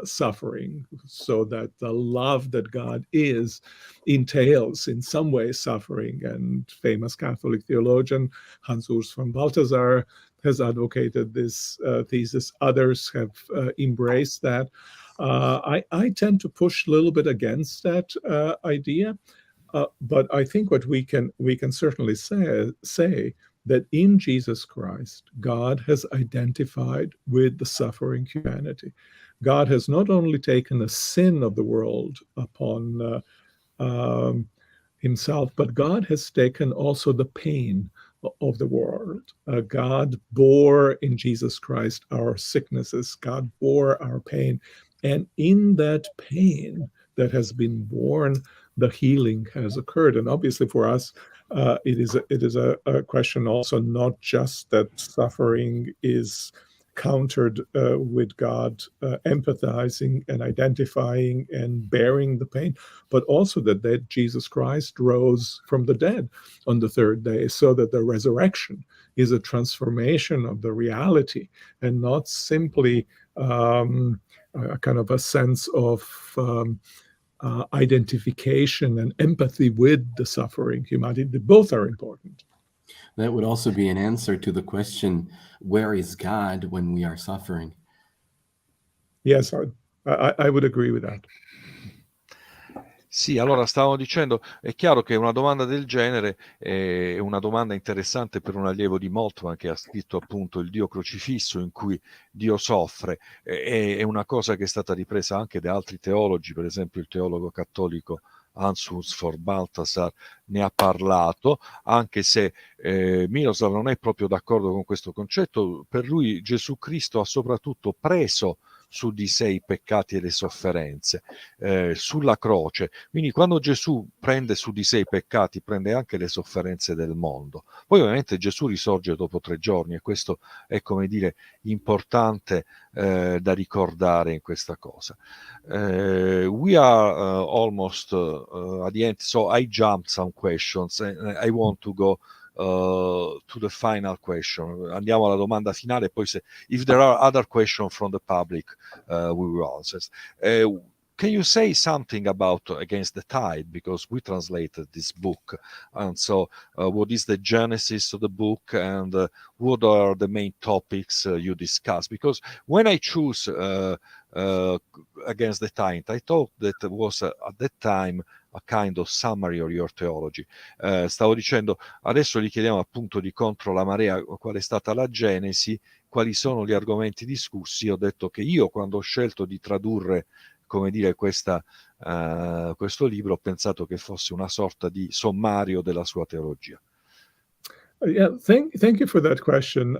suffering, so that the love that God is entails in some way suffering. And famous Catholic theologian Hans Urs von Balthasar has advocated this thesis. Others have embraced that. I tend to push a little bit against that idea. But I think what we can certainly say that in Jesus Christ, God has identified with the suffering humanity. God has not only taken the sin of the world upon himself, but God has taken also the pain of the world. God bore in Jesus Christ our sicknesses. God bore our pain. And in that pain that has been borne, the healing has occurred. And obviously for us, it is a question also not just that suffering is countered with God empathizing and identifying and bearing the pain, but also that Jesus Christ rose from the dead on the third day, so that the resurrection is a transformation of the reality and not simply a kind of a sense of identification and empathy with the suffering humanity. Both are important. That would also be an answer to the question, where is God when we are suffering? Yes, I would agree with that. Sì, allora stavamo dicendo, è chiaro che una domanda del genere è una domanda interessante per un allievo di Moltmann, che ha scritto appunto Il Dio crocifisso, in cui Dio soffre. È una cosa che è stata ripresa anche da altri teologi, per esempio il teologo cattolico Answers for Balthasar ne ha parlato, anche se Miroslav non è proprio d'accordo con questo concetto. Per lui Gesù Cristo ha soprattutto preso su di sé i peccati e le sofferenze sulla croce. Quindi quando Gesù prende su di sé i peccati, prende anche le sofferenze del mondo. Poi ovviamente Gesù risorge dopo 3 giorni e questo è, come dire, importante da ricordare in questa cosa. We are almost at the end, so I jumped some questions and I want to go to the final question. Andiamo alla domanda finale, poi se if there are other questions from the public, we will answer. Can you say something about Against the Tide, because we translated this book, and so what is the genesis of the book, and what are the main topics you discuss? Because when I choose Against the Tide, I thought that it was at that time a kind of summary of your theology. Stavo dicendo, adesso gli chiediamo appunto di Contro la marea qual è stata la genesi, quali sono gli argomenti discussi. Ho detto che io, quando ho scelto di tradurre, come dire, questo libro, ho pensato che fosse una sorta di sommario della sua teologia. Yeah, thank you for that question.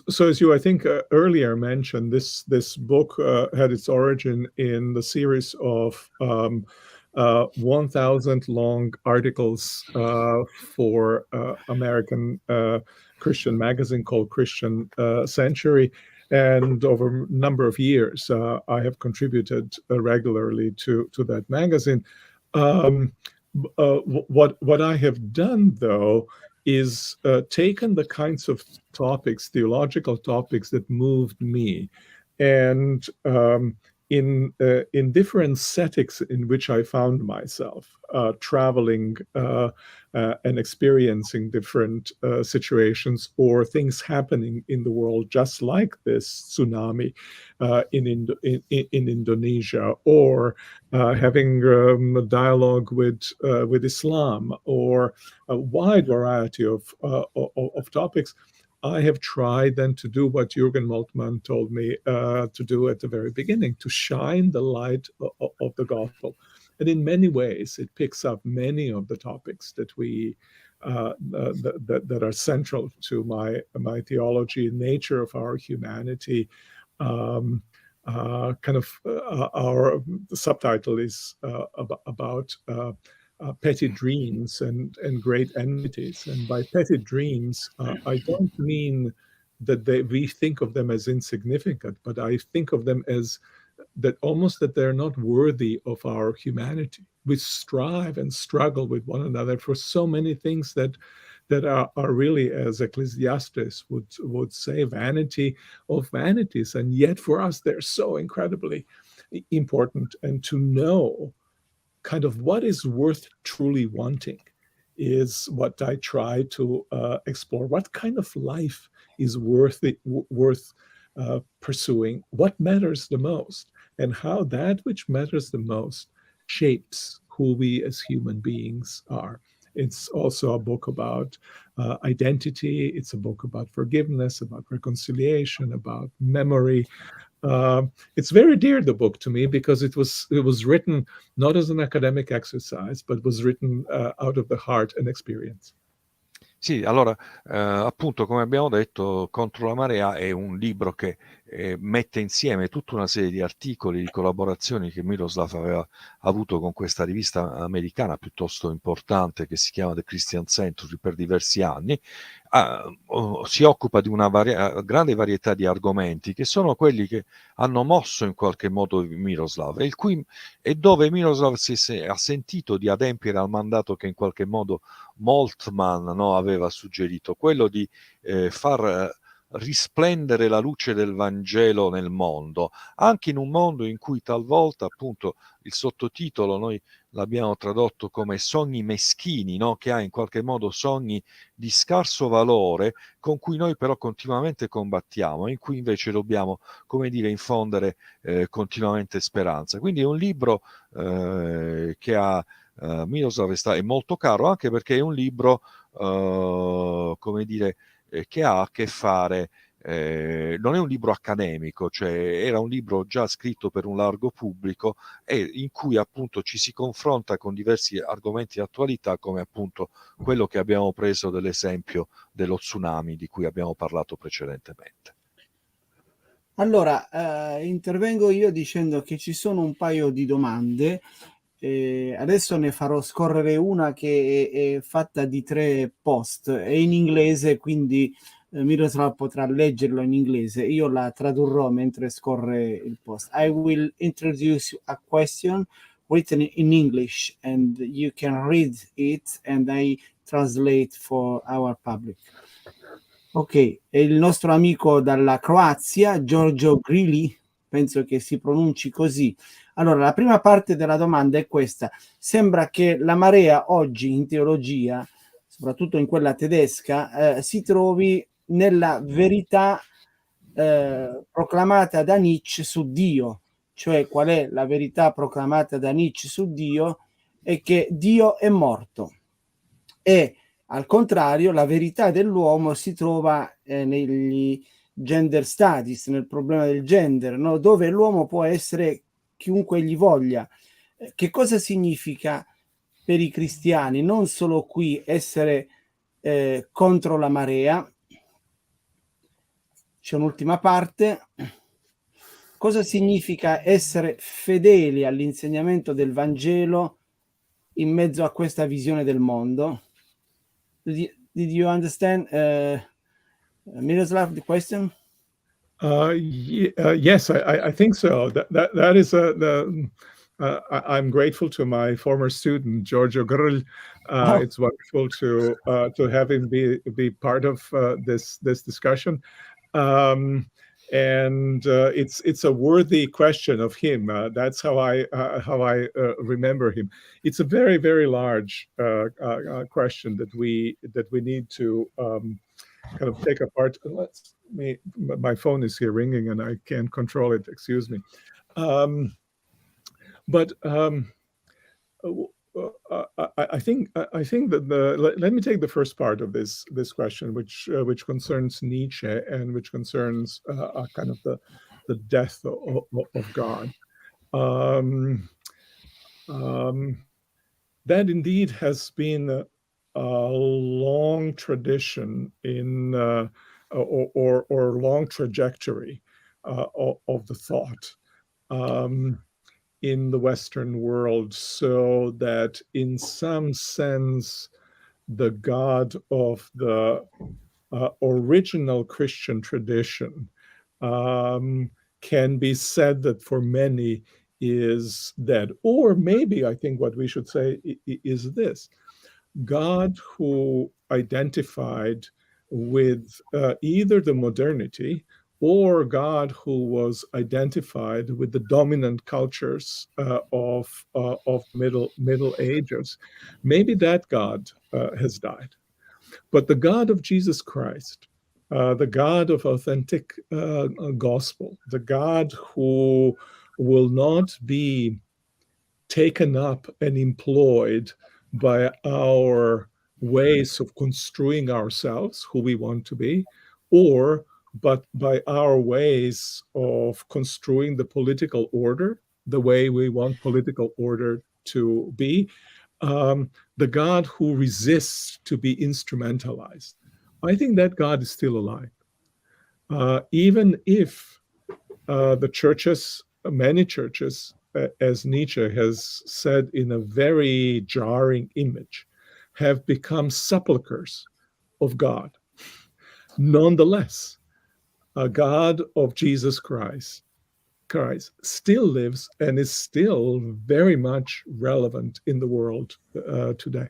So as you, I think, earlier mentioned, this book had its origin in the series of 1,000 long articles for American Christian magazine called Christian Century. And over a number of years, I have contributed regularly to that magazine. What I have done, though, is taken the kinds of topics, theological topics that moved me, and in different settings in which I found myself, traveling and experiencing different situations or things happening in the world, just like this tsunami in Indonesia, or having a dialogue with Islam, or a wide variety of topics. I have tried then to do what Jürgen Moltmann told me to do at the very beginning, to shine the light of the gospel. And in many ways, it picks up many of the topics that we that are central to my theology, nature of our humanity. The subtitle is about petty dreams and great enmities. And by petty dreams, I don't mean that we think of them as insignificant, but I think of them as that almost that they're not worthy of our humanity. We strive and struggle with one another for so many things that are really, as Ecclesiastes would say, vanity of vanities. And yet for us, they're so incredibly important. And to know kind of what is worth truly wanting is what I try to explore. What kind of life is worth pursuing? What matters the most? And how that which matters the most shapes who we as human beings are. It's also a book about identity. It's a book about forgiveness, about reconciliation, about memory. It's very dear, the book, to me, because it was written not as an academic exercise, but was written out of the heart and experience. Sì, allora, appunto, come abbiamo detto, Contro la marea è un libro che mette insieme tutta una serie di articoli, di collaborazioni che Miroslav aveva avuto con questa rivista americana piuttosto importante che si chiama The Christian Century per diversi anni. Si occupa di una grande varietà di argomenti che sono quelli che hanno mosso in qualche modo Miroslav e dove Miroslav ha sentito di adempiere al mandato che in qualche modo Moltmann aveva suggerito, quello di far risplendere la luce del Vangelo nel mondo, anche in un mondo in cui talvolta, appunto, il sottotitolo noi l'abbiamo tradotto come sogni meschini, che ha in qualche modo sogni di scarso valore con cui noi però continuamente combattiamo e in cui invece dobbiamo, come dire, infondere continuamente speranza. Quindi è un libro che a Miroslav è molto caro, anche perché è un libro come dire che ha a che fare non è un libro accademico, cioè era un libro già scritto per un largo pubblico e in cui appunto ci si confronta con diversi argomenti di attualità, come appunto quello che abbiamo preso dell'esempio dello tsunami di cui abbiamo parlato precedentemente. Allora, intervengo io dicendo che ci sono un paio di domande. Adesso ne farò scorrere una che è fatta di 3 post, è in inglese, quindi Miroslav potrà leggerlo in inglese. Io la tradurrò mentre scorre il post. I will introduce a question written in English and you can read it and I translate for our public. Ok, è il nostro amico dalla Croazia, Giorgio Grilli, penso che si pronunci così. Allora, la prima parte della domanda è questa. Sembra che la marea oggi in teologia, soprattutto in quella tedesca, si trovi nella verità proclamata da Nietzsche su Dio. Cioè, qual è la verità proclamata da Nietzsche su Dio? È che Dio è morto. E al contrario, la verità dell'uomo si trova negli gender studies, nel problema del gender, no? Dove l'uomo può essere chiunque gli voglia. Che cosa significa per i cristiani non solo qui essere contro la marea? C'è un'ultima parte. Cosa significa essere fedeli all'insegnamento del Vangelo in mezzo a questa visione del mondo? Did you understand, Miroslav, the question? Yes, I think so. That is I'm grateful to my former student Giorgio Grl. It's wonderful to have him be part of this discussion. And it's a worthy question of him. That's how I remember him. It's a very, very large question that we need to kind of take apart. My phone is here ringing and I can't control it. Excuse me. But I think that let me take the first part of this question, which concerns Nietzsche and which concerns kind of the death of God. That indeed has been a long tradition in or long trajectory of the thought in the Western world, so that in some sense the God of the original Christian tradition can be said that for many is dead. Or maybe I think what we should say is this: God who identified with either the modernity or God who was identified with the dominant cultures of Middle Ages. Maybe that God has died. But the God of Jesus Christ, the God of authentic gospel, the God who will not be taken up and employed by our ways of construing ourselves, who we want to be, but by our ways of construing the political order, the way we want political order to be, the God who resists to be instrumentalized. I think that God is still alive. Even if the churches, many churches, as Nietzsche has said in a very jarring image, have become sepulchres of God. Nonetheless, a God of Jesus Christ still lives and is still very much relevant in the world today.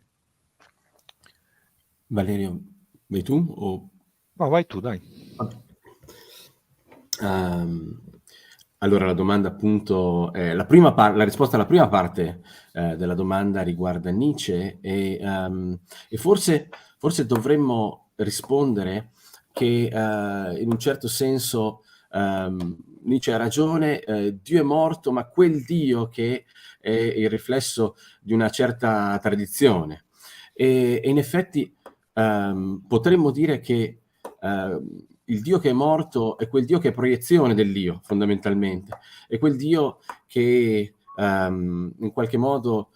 Valerio, vai tu? O... No, vai tu, dai. Allora la domanda appunto, la risposta alla prima parte della domanda riguarda Nietzsche e forse dovremmo rispondere che in un certo senso Nietzsche ha ragione, Dio è morto, ma quel Dio che è il riflesso di una certa tradizione. E in effetti potremmo dire che il Dio che è morto è quel Dio che è proiezione dell'Io, fondamentalmente. È quel Dio che in qualche modo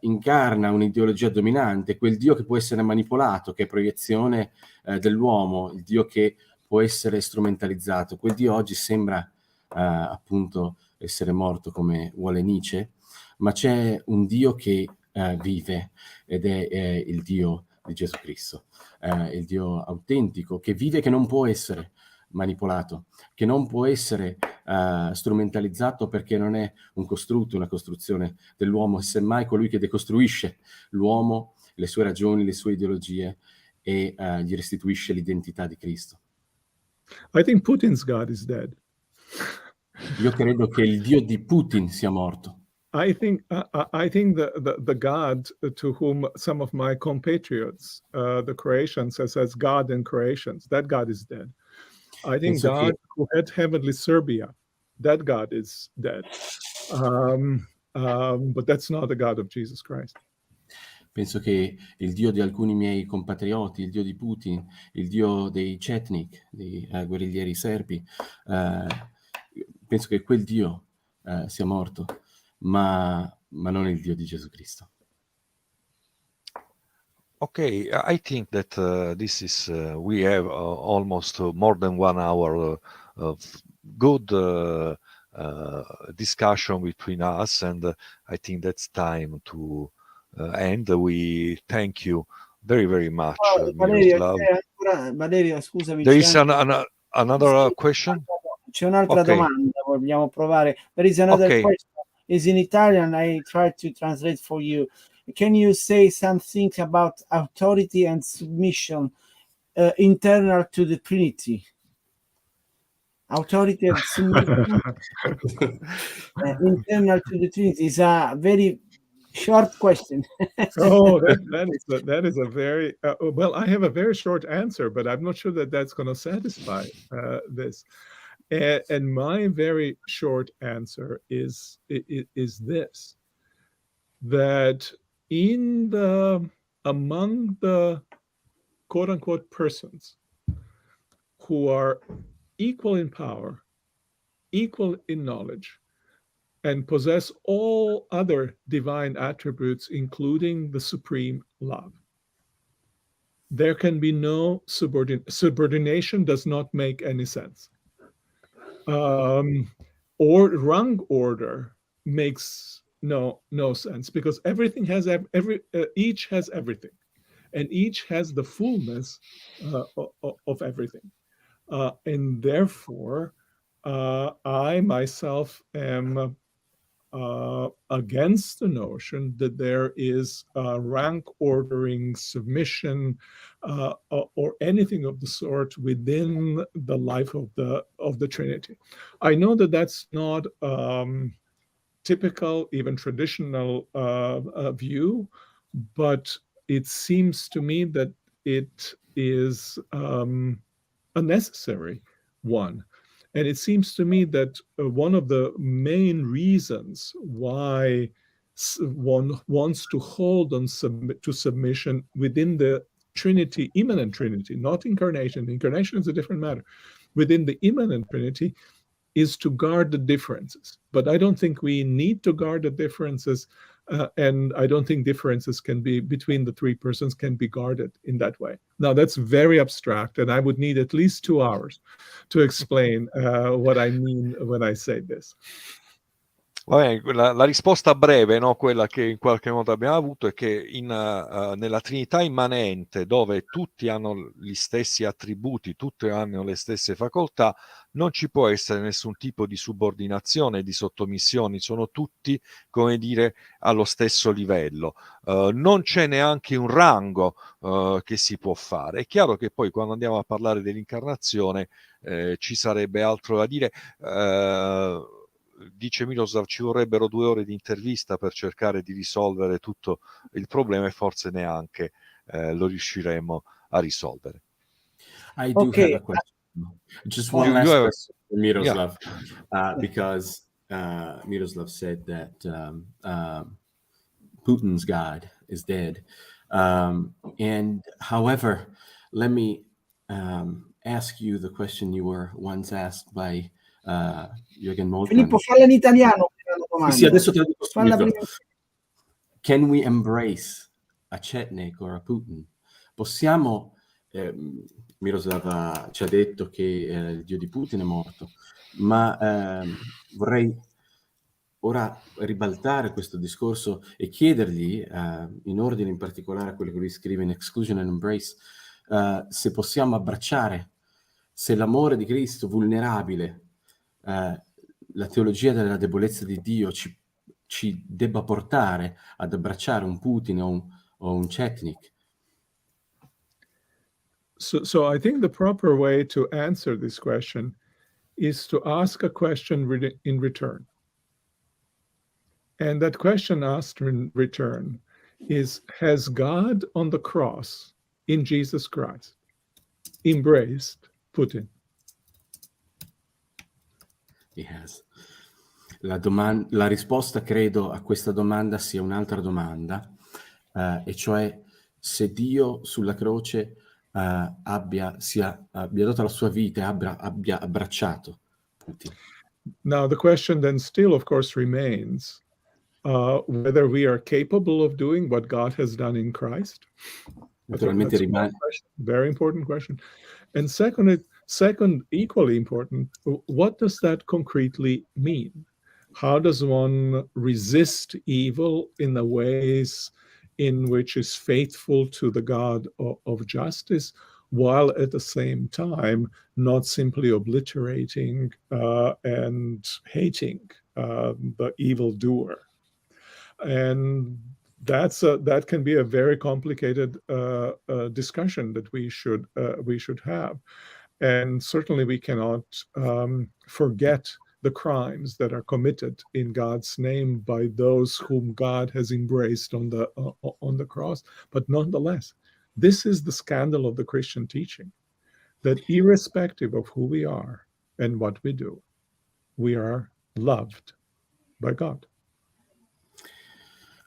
incarna un'ideologia dominante, quel Dio che può essere manipolato, che è proiezione dell'uomo, il Dio che può essere strumentalizzato. Quel Dio oggi sembra appunto essere morto, come vuole Nietzsche, ma c'è un Dio che vive, ed è il Dio di Gesù Cristo, il Dio autentico, che vive, che non può essere manipolato, che non può essere strumentalizzato, perché non è un costrutto, una costruzione dell'uomo, è semmai colui che decostruisce l'uomo, le sue ragioni, le sue ideologie, e gli restituisce l'identità di Cristo. I think Putin's God is dead. Io credo che il Dio di Putin sia morto. I think the God to whom some of my compatriots, the Croatians, as God in Croatians, that God is dead. I think Penso God che who had heavenly Serbia, that God is dead. But that's not the God of Jesus Christ. Penso che il Dio di alcuni miei compatrioti, il Dio di Putin, il Dio dei Chetnik, dei guerriglieri serbi, penso che quel Dio sia morto, ma non il Dio di Gesù Cristo. Okay, I think that this is we have almost more than 1 hour of good discussion between us, and I think that's time to end. We thank you very, very much, Valerio, Miroslav. Valerio, scusami, There c'è is anche... another Sì, question? c'è un'altra Okay. domanda, vogliamo provare. There is another Okay. question. Is in Italian, I try to translate for you. Can you say something about authority and submission internal to the Trinity? Authority and submission internal to the Trinity is a very short question. Oh, that is a very well. I have a very short answer, but I'm not sure that that's going to satisfy this. And my very short answer is this: that among the quote unquote persons who are equal in power, equal in knowledge, and possess all other divine attributes, including the supreme love, there can be no subordination. Does not make any sense. Or rank order makes no sense, because everything has each has everything, and each has the fullness of everything, and therefore I myself am against the notion that there is rank ordering, submission, or anything of the sort within the life of the Trinity. I know that that's not typical, even traditional view, but it seems to me that it is a necessary one. And it seems to me that one of the main reasons why one wants to hold on to submission within the Trinity, immanent Trinity, not incarnation. Incarnation is a different matter. Within the immanent Trinity is to guard the differences. But I don't think we need to guard the differences, and I don't think differences can be between the three persons can be guarded in that way. Now, that's very abstract, and I would need at least 2 hours to explain what I mean when I say this. Vabbè, la risposta breve, no? Quella che in qualche modo abbiamo avuto, è che nella Trinità immanente, dove tutti hanno gli stessi attributi, tutti hanno le stesse facoltà, non ci può essere nessun tipo di subordinazione, di sottomissioni, sono tutti, come dire, allo stesso livello. Non c'è neanche un rango che si può fare. È chiaro che poi quando andiamo a parlare dell'incarnazione ci sarebbe altro da dire. Dice Miroslav, ci vorrebbero 2 ore di intervista per cercare di risolvere tutto il problema, e forse neanche lo riusciremo a risolvere. I do have a question. Just one last question for Miroslav, because Miroslav said that Putin's God is dead. And however, let me ask you the question you were once asked by Jürgen Moltmann. Filippo, falla in italiano la domanda. Sì, adesso te lo dico Falla subito. prima. Can we embrace a Chetnik or a Putin? Possiamo, Miroslav ci ha detto che il dio di Putin è morto, ma vorrei ora ribaltare questo discorso e chiedergli, in ordine in particolare a quello che lui scrive in Exclusion and Embrace, se possiamo abbracciare, se l'amore di Cristo vulnerabile, la teologia della debolezza di Dio ci debba portare ad abbracciare un Putin o un Chetnik. So I think the proper way to answer this question is to ask a question in return. And that question asked in return is, has God on the cross in Jesus Christ embraced Putin? He has. La risposta, credo, a questa domanda sia un'altra domanda, e cioè se Dio sulla croce abbia dato la sua vita e abbia abbracciato Putin. Now the question then still, of course, remains whether we are capable of doing what God has done in Christ. Naturalmente rimane. Very important question. And second, equally important, what does that concretely mean? How does one resist evil in the ways in which is faithful to the God of justice, while at the same time not simply obliterating and hating the evildoer? And that can be a very complicated discussion that we should have, and certainly we cannot forget the crimes that are committed in God's name by those whom God has embraced on the cross. But nonetheless, this is the scandal of the Christian teaching, that irrespective of who we are and what we do, we are loved by God.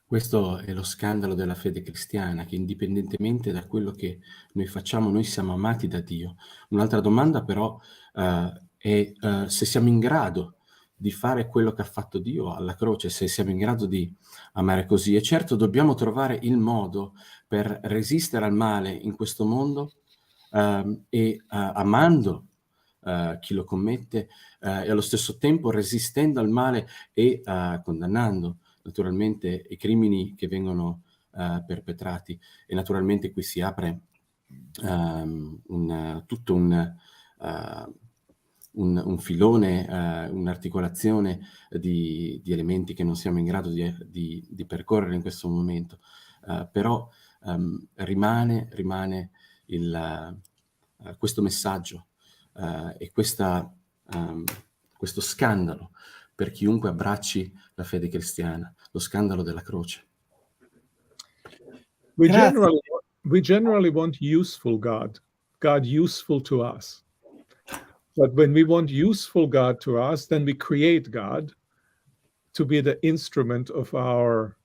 Questo è lo scandalo della fede cristiana, che indipendentemente da quello che noi facciamo, noi siamo amati da Dio. Un'altra domanda però è se siamo in grado di fare quello che ha fatto Dio alla croce, se siamo in grado di amare così. E certo dobbiamo trovare il modo per resistere al male in questo mondo e amando chi lo commette e allo stesso tempo resistendo al male e condannando naturalmente i crimini che vengono perpetrati. E naturalmente qui si apre tutto un filone, un'articolazione di elementi che non siamo in grado di percorrere in questo momento. Però rimane questo messaggio e questo scandalo per chiunque abbracci la fede cristiana, lo scandalo della croce. We generally want useful God useful to us. But when we want useful God to us, then we create God to be the instrument of our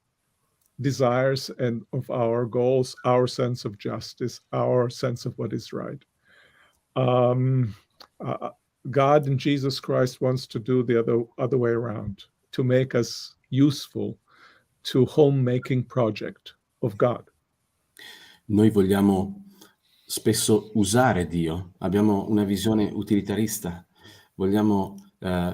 desires and of our goals, our sense of justice, our sense of what is right. God in Jesus Christ wants to do the other way around, to make us useful to homemaking project of God. Noi vogliamo spesso usare Dio, abbiamo una visione utilitarista, vogliamo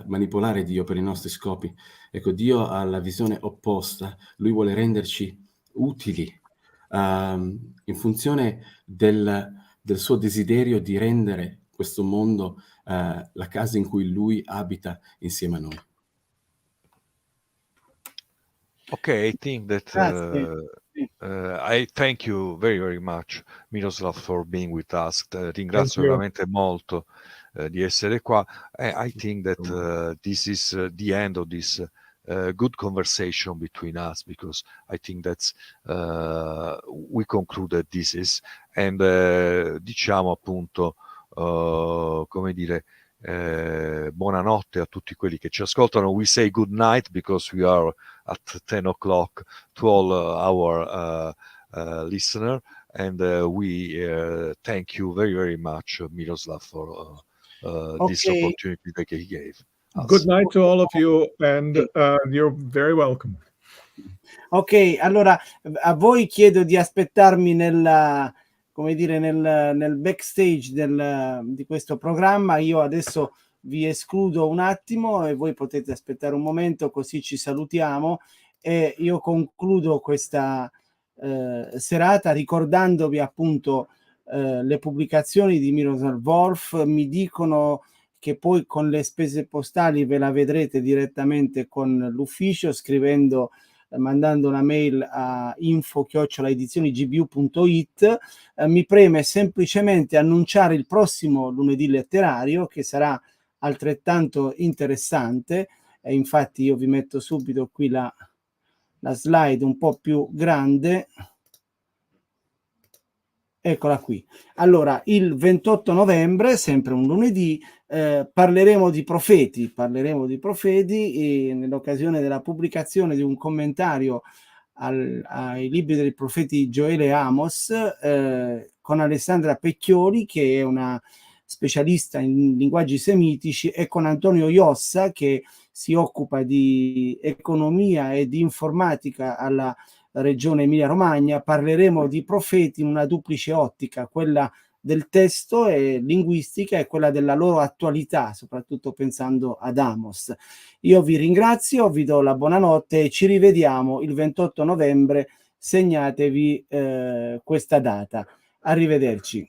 manipolare Dio per i nostri scopi. Ecco, Dio ha la visione opposta, Lui vuole renderci utili in funzione del suo desiderio di rendere questo mondo la casa in cui Lui abita insieme a noi. Okay, I think that I thank you very, very much, Miroslav, for being with us. Ringrazio veramente molto di essere qua. I think that this is the end of this good conversation between us, because I think that's we concluded this is, and diciamo appunto come dire buonanotte a tutti quelli che ci ascoltano. We say good night because we are at 10 o'clock to all our listener. and we thank you very, very much, Miroslav, for this Okay. opportunity that he gave us. Good night to all of you, and you're very welcome. Ok, allora a voi chiedo di aspettarmi nel, come dire, nel backstage di questo programma. Io adesso vi escludo un attimo e voi potete aspettare un momento, così ci salutiamo, e io concludo questa serata ricordandovi appunto le pubblicazioni di Miroslav Volf. Mi dicono che poi con le spese postali ve la vedrete direttamente con l'ufficio, scrivendo, mandando una mail a info@edizionigbu.it. Mi preme semplicemente annunciare il prossimo lunedì letterario, che sarà altrettanto interessante, e infatti io vi metto subito qui la slide un po' più grande. Eccola qui. Allora, il 28 novembre, sempre un lunedì, parleremo di profeti, nell'occasione della pubblicazione di un commentario ai libri dei profeti Gioele e Amos, con Alessandra Pecchioli, che è una specialista in linguaggi semitici, e con Antonio Iossa, che si occupa di economia e di informatica alla Regione Emilia-Romagna. Parleremo di profeti in una duplice ottica, quella del testo e linguistica e quella della loro attualità, soprattutto pensando ad Amos. Io vi ringrazio, vi do la buonanotte e ci rivediamo il 28 novembre. Segnatevi questa data. Arrivederci.